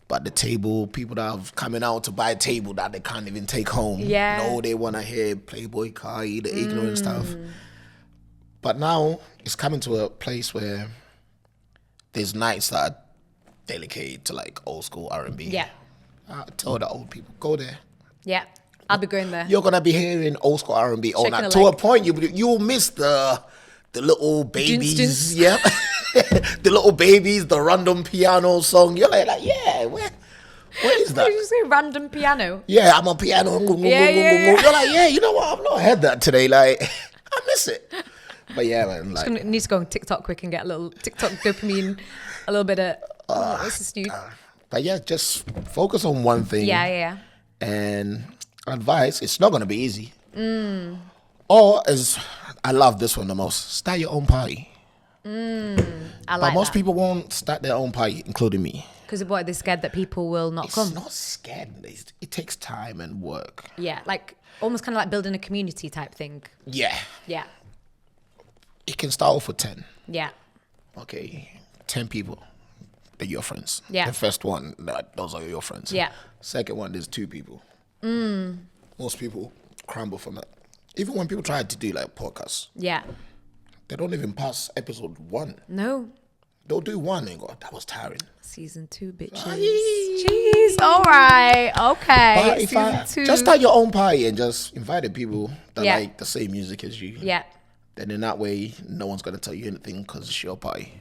Speaker 2: But the table, people that are coming out to buy a table that they can't even take home.
Speaker 1: Yeah.
Speaker 2: No, they want to hear Playboy Cardi, the ignorant stuff. But now it's coming to a place where there's nights that are dedicated to like old school R&B.
Speaker 1: Yeah.
Speaker 2: I tell the old people, go there.
Speaker 1: Yeah. I'll be going there.
Speaker 2: You're gonna be hearing old school R&B all
Speaker 1: Shaking
Speaker 2: night.
Speaker 1: a
Speaker 2: To a
Speaker 1: leg.
Speaker 2: point, you'll miss the little babies.
Speaker 1: Dunstons.
Speaker 2: Yeah. The little babies, the random piano song. You're like yeah, what is that?
Speaker 1: Did you say random piano?
Speaker 2: Yeah, I'm on piano.
Speaker 1: Yeah.
Speaker 2: You're like, yeah, you know what? I've not heard that today. Like, I miss it. But yeah, man. Like,
Speaker 1: Need to go on TikTok quick and get a little TikTok dopamine, a little bit of, what's this dude?
Speaker 2: but yeah, just focus on one thing.
Speaker 1: Yeah.
Speaker 2: And advice, it's not going to be easy. Or, as I love this one the most, start your own party.
Speaker 1: I like
Speaker 2: But most
Speaker 1: that.
Speaker 2: people won't start their own party, including me.
Speaker 1: Because what, they're scared that people will not
Speaker 2: It's
Speaker 1: come.
Speaker 2: not scared. It takes time and work.
Speaker 1: Yeah, like almost kind of like building a community type thing.
Speaker 2: Yeah.
Speaker 1: Yeah.
Speaker 2: It can start off with 10.
Speaker 1: Yeah.
Speaker 2: Okay, 10 people. They're your friends.
Speaker 1: Yeah.
Speaker 2: The first one, those are your friends.
Speaker 1: Yeah.
Speaker 2: Second one, there's 2 people. Most people crumble from that. Even when people try to do like podcasts,
Speaker 1: Yeah.
Speaker 2: they don't even pass episode 1.
Speaker 1: No.
Speaker 2: They'll do 1 and go, that was tiring.
Speaker 1: Season 2, bitches.
Speaker 2: Aye.
Speaker 1: Jeez. All right. Okay.
Speaker 2: But if
Speaker 1: Season 2.
Speaker 2: just start your own party and just invite the people that
Speaker 1: Yeah.
Speaker 2: like the same music as you.
Speaker 1: Yeah.
Speaker 2: Then in that way, no one's going to tell you anything because it's your party.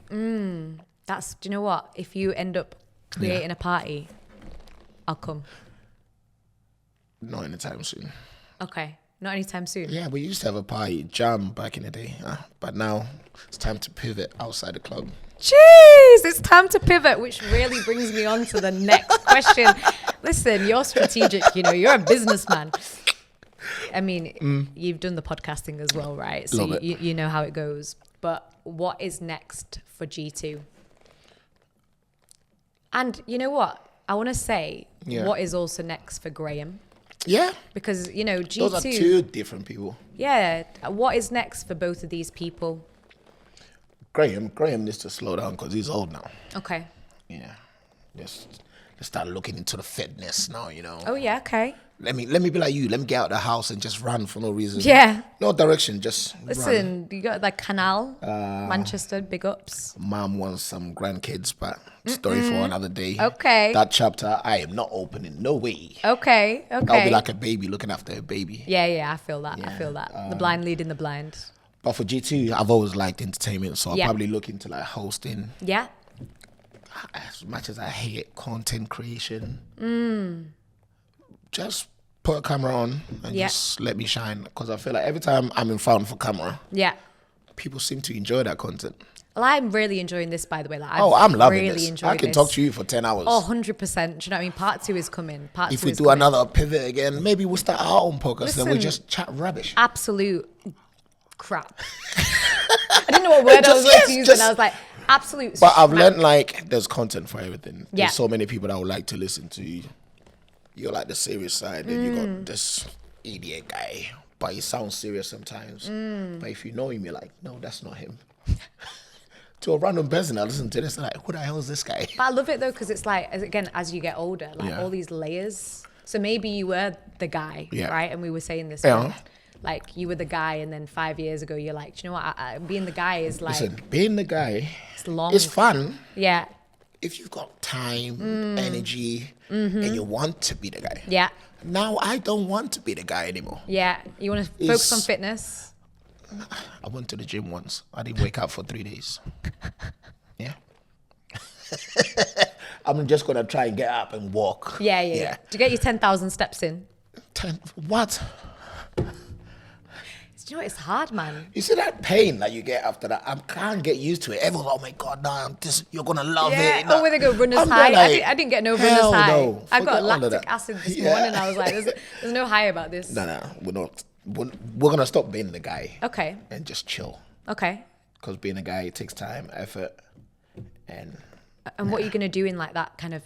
Speaker 1: That's, do you know what? If you end up creating a party, I'll come.
Speaker 2: Not anytime soon.
Speaker 1: Okay. Not anytime soon.
Speaker 2: Yeah, we used to have a party jam back in the day. But now it's time to pivot outside the club.
Speaker 1: Jeez, it's time to pivot, which really brings me on to the next question. Listen, you're strategic, you're a businessman. I mean, you've done the podcasting as well, right? So
Speaker 2: Love it.
Speaker 1: you know how it goes. But what is next for G2? And you know what? I want to say what is also next for Graham.
Speaker 2: Yeah.
Speaker 1: Because, G2...
Speaker 2: Those are 2 different people.
Speaker 1: Yeah. What is next for both of these people?
Speaker 2: Graham needs to slow down because he's old now.
Speaker 1: Okay.
Speaker 2: Yeah. Just start looking into the fitness now, you know.
Speaker 1: Oh yeah, okay.
Speaker 2: Let me be like you. Let me get out of the house and just run for no reason.
Speaker 1: Yeah.
Speaker 2: No direction, just
Speaker 1: Listen,
Speaker 2: run.
Speaker 1: you got like Canal, Manchester, big ups.
Speaker 2: Mom wants some grandkids, but story for another day.
Speaker 1: Okay.
Speaker 2: That chapter, I am not opening. No way.
Speaker 1: Okay.
Speaker 2: I'll be like a baby looking after a baby.
Speaker 1: Yeah, I feel that. I feel that. The blind leading the blind.
Speaker 2: But for G2, I've always liked entertainment, so I'll
Speaker 1: Yeah.
Speaker 2: probably look into like hosting.
Speaker 1: Yeah.
Speaker 2: As much as I hate content creation, just put a camera on and just let me shine. Because I feel like every time I'm in front of a camera,
Speaker 1: Yeah.
Speaker 2: people seem to enjoy that content.
Speaker 1: Well, I'm really enjoying this, by the way. Like,
Speaker 2: I'm loving
Speaker 1: really
Speaker 2: this.
Speaker 1: enjoying
Speaker 2: I can
Speaker 1: this.
Speaker 2: talk to you for 10 hours.
Speaker 1: Oh, 100%. Do you know what I mean? Part 2 is coming. Part
Speaker 2: If
Speaker 1: 2
Speaker 2: we
Speaker 1: is
Speaker 2: do
Speaker 1: coming.
Speaker 2: another pivot again, maybe we'll start our own podcast and we'll
Speaker 1: Listen.
Speaker 2: just chat rubbish.
Speaker 1: Absolute crap. I didn't know what word I was going to use, and I was like, absolute.
Speaker 2: But I've
Speaker 1: smack.
Speaker 2: learned like there's content for everything.
Speaker 1: Yeah.
Speaker 2: There's so many people that would like to listen to you. You're like the serious side, and you got this idiot guy, but he sounds serious sometimes. But if you know him, you're like, no, that's not him. To a random person, I listen to this, they're like, who the hell is this guy?
Speaker 1: But I love it though, because it's like, as you get older, like
Speaker 2: Yeah.
Speaker 1: all these layers. So maybe you were the guy,
Speaker 2: Yeah.
Speaker 1: right? And we were saying this.
Speaker 2: Yeah.
Speaker 1: Like you were the guy, and then 5 years ago, you're like, do you know what? Being the guy is like,
Speaker 2: Listen, being the guy,
Speaker 1: it's long.
Speaker 2: it's fun.
Speaker 1: Yeah.
Speaker 2: If you've got time, energy, and you want to be the guy.
Speaker 1: Yeah.
Speaker 2: Now I don't want to be the guy anymore.
Speaker 1: Yeah. You want to focus on
Speaker 2: It's-
Speaker 1: fitness.
Speaker 2: I went to the gym once. I didn't wake up for 3 days. Yeah. I'm just gonna try and get up and walk.
Speaker 1: Yeah. Do you get your 10,000 steps in?
Speaker 2: What?
Speaker 1: Do you know what? It's hard, man.
Speaker 2: You see that pain that you get after that? I can't get used to it. Everyone's, oh my God, no, you're gonna love it.
Speaker 1: Oh, where they go runner's
Speaker 2: I'm
Speaker 1: high.
Speaker 2: there like,
Speaker 1: I didn't get no runner's
Speaker 2: hell
Speaker 1: high.
Speaker 2: no.
Speaker 1: I got
Speaker 2: Forget all of
Speaker 1: lactic
Speaker 2: that.
Speaker 1: acid this
Speaker 2: Yeah.
Speaker 1: morning. I was like, there's no high about this.
Speaker 2: No, we're not. We're gonna stop being the guy.
Speaker 1: Okay.
Speaker 2: And just chill.
Speaker 1: Okay.
Speaker 2: Because being a guy, it takes time, effort, and
Speaker 1: And what are you gonna do in like that kind of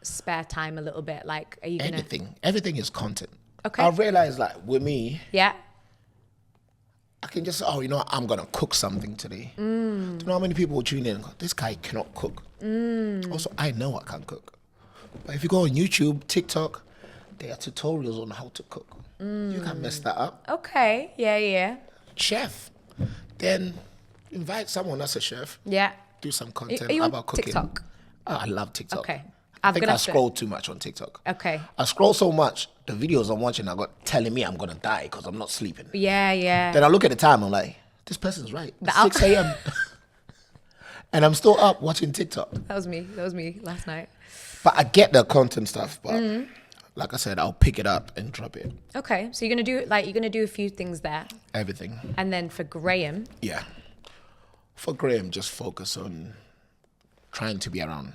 Speaker 1: spare time a little bit? Like, are you gonna?
Speaker 2: anything. Everything is content.
Speaker 1: Okay.
Speaker 2: I realized like with me,
Speaker 1: Yeah.
Speaker 2: I can just, you know what, I'm going to cook something today. Do you know how many people will tune in and go, this guy cannot cook? Also, I know I can cook. But if you go on YouTube, TikTok, there are tutorials on how to cook. You can mess that up.
Speaker 1: Okay. Yeah.
Speaker 2: Chef. Then invite someone that's a chef.
Speaker 1: Yeah.
Speaker 2: Do some content
Speaker 1: Are you on
Speaker 2: about cooking.
Speaker 1: TikTok?
Speaker 2: Oh, I love TikTok.
Speaker 1: Okay.
Speaker 2: I think I
Speaker 1: have to-
Speaker 2: scroll too much on TikTok.
Speaker 1: Okay.
Speaker 2: I scroll so much, the videos I'm watching, I got telling me I'm going to die because I'm not sleeping.
Speaker 1: Yeah.
Speaker 2: Then I look at the time, I'm like, this person's right. It's
Speaker 1: The
Speaker 2: 6 a.m. And I'm still up watching TikTok.
Speaker 1: That was me last night.
Speaker 2: But I get the content stuff, but like I said, I'll pick it up and drop it.
Speaker 1: Okay. So you're gonna do a few things there,
Speaker 2: Everything.
Speaker 1: and then for Graham.
Speaker 2: Yeah. For Graham, just focus on trying to be around.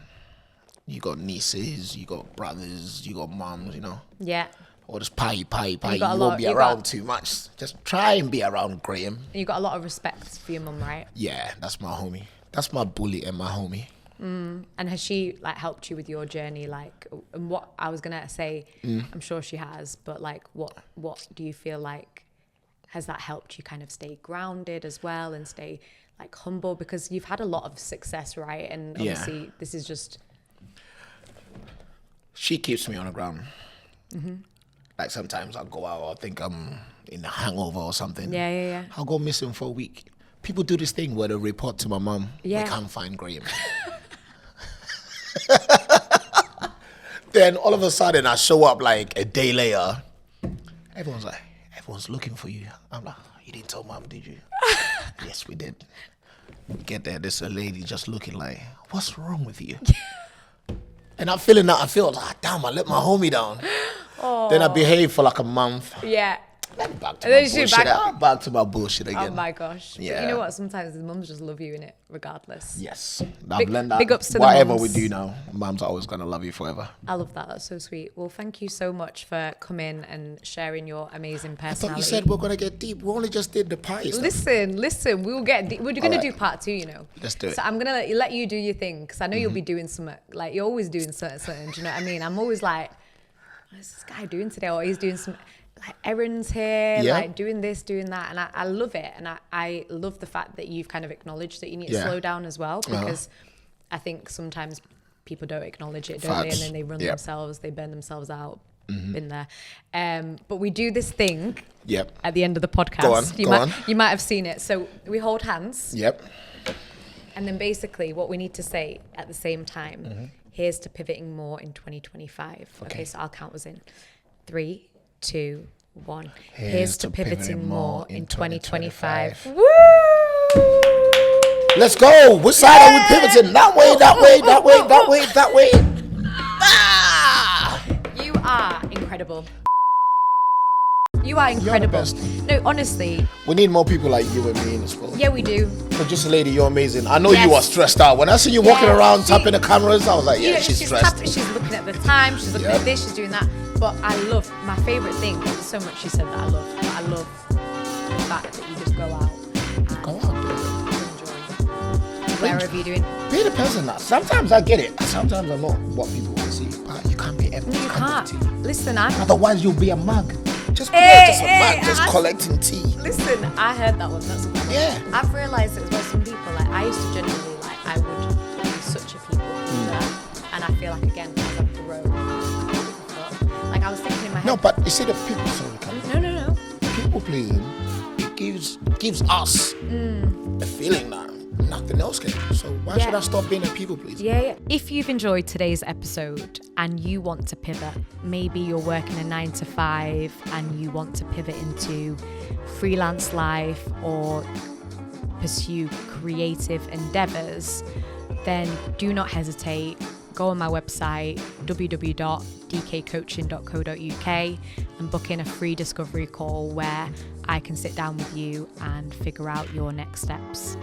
Speaker 2: You got nieces, you got brothers, you got moms, you know.
Speaker 1: Yeah.
Speaker 2: Or just pie. You
Speaker 1: got a
Speaker 2: won't
Speaker 1: lot-
Speaker 2: be
Speaker 1: you
Speaker 2: around
Speaker 1: got-
Speaker 2: too much. Just try and be around Graham.
Speaker 1: And you got a lot of respect for your mum, right?
Speaker 2: Yeah, that's my homie. That's my bully and my homie.
Speaker 1: And has she like helped you with your journey? Like, and what I was gonna say, I'm sure she has, but like, what do you feel like has that helped you kind of stay grounded as well and stay like humble, because you've had a lot of success, right? And
Speaker 2: Yeah.
Speaker 1: obviously, this is just
Speaker 2: She keeps me on the ground. Like sometimes I'll go out, I think I'm in a hangover or something.
Speaker 1: Yeah.
Speaker 2: I'll go missing for a week. People do this thing where they report to my mum,
Speaker 1: Yeah.
Speaker 2: we can't find Graham. Then all of a sudden I show up like a day later. Everyone's looking for you. I'm like, you didn't tell mom, did you? Yes, we did. Get there, there's a lady just looking like, what's wrong with you? And I'm feeling that. I feel like, damn, I let my homie down. Then I behave for like a month.
Speaker 1: yeah.
Speaker 2: Then back to
Speaker 1: And
Speaker 2: my
Speaker 1: then she
Speaker 2: bullshit.
Speaker 1: back-
Speaker 2: Back to my bullshit again.
Speaker 1: Oh my gosh. But
Speaker 2: Yeah.
Speaker 1: you know what? Sometimes the mums just love you in it, regardless.
Speaker 2: Yes. I've learned that.
Speaker 1: big ups to the
Speaker 2: whatever we
Speaker 1: mums.
Speaker 2: do now, mom's always going to love you forever.
Speaker 1: I love that. That's so sweet. Well, thank you so much for coming and sharing your amazing
Speaker 2: I thought
Speaker 1: personality.
Speaker 2: you said we're going to get deep. We only just did the pie stuff.
Speaker 1: Listen, we'll get we're going to do part 2, you know.
Speaker 2: Let's do it.
Speaker 1: So I'm going to let you do your thing, because I know you'll be doing something, like you're always doing something, do you know what I mean? I'm always like, what's this guy doing today? Or he's doing some like errands here,
Speaker 2: Yeah.
Speaker 1: like doing this, doing that. And I love it. And I love the fact that you've kind of acknowledged that you need to
Speaker 2: Yeah.
Speaker 1: slow down as well, because I think sometimes people don't acknowledge it, don't they?
Speaker 2: Facts.
Speaker 1: And then they run
Speaker 2: Yep.
Speaker 1: themselves, they burn themselves out. Been there. But we do this thing
Speaker 2: Yep.
Speaker 1: at the end of the podcast.
Speaker 2: Go on.
Speaker 1: You might have seen it. So we hold hands.
Speaker 2: Yep.
Speaker 1: And then basically what we need to say at the same time, here's to pivoting more in 2025. Okay, so I'll count us in. 3, 2, 1. Here's to pivoting more in 2025. Woo!
Speaker 2: Let's go. Which side are we pivoting? That way, that way, that way, that way, that way. Ah!
Speaker 1: You are incredible. You are incredible.
Speaker 2: best.
Speaker 1: No, honestly.
Speaker 2: We need more people like you and me in this world.
Speaker 1: Yeah, we do.
Speaker 2: But just a lady, you're amazing. I know
Speaker 1: Yes.
Speaker 2: you are stressed out. When I see you walking
Speaker 1: Yeah,
Speaker 2: around
Speaker 1: she-
Speaker 2: tapping the cameras, I was like,
Speaker 1: You
Speaker 2: yeah,
Speaker 1: know,
Speaker 2: she's
Speaker 1: she's
Speaker 2: stressed.
Speaker 1: happy, she's looking at the time, she's looking
Speaker 2: Yep.
Speaker 1: at this, she's doing that. But I love, my favourite thing, there's so much she said that I love. But I love the fact that you just go out and
Speaker 2: Go out,
Speaker 1: enjoy wherever you're doing.
Speaker 2: be the person that. Sometimes I get it. Sometimes I know what people want to see. But you can't be empty.
Speaker 1: You can't. Listen,
Speaker 2: Otherwise, you'll be a mug. Just be
Speaker 1: Hey,
Speaker 2: just a
Speaker 1: hey,
Speaker 2: mug, just
Speaker 1: I-
Speaker 2: collecting tea.
Speaker 1: Listen, I heard that one. That's what
Speaker 2: Yeah.
Speaker 1: I've realised that as well. Some people, like, I used to genuinely, like, I would be such a people pleaser, and I feel like, again, as I've grown, like, I was thinking in my head.
Speaker 2: No, but you see the people. Sorry, Karen.
Speaker 1: No.
Speaker 2: People pleasing. It gives us a feeling that nothing else can. So why
Speaker 1: Yeah.
Speaker 2: should I stop being a people pleaser?
Speaker 1: Yeah. If you've enjoyed today's episode and you want to pivot, maybe you're working a 9 to 5 and you want to pivot into freelance life or pursue creative endeavors, then do not hesitate. Go on my website, www.dkcoaching.co.uk, and book in a free discovery call where I can sit down with you and figure out your next steps.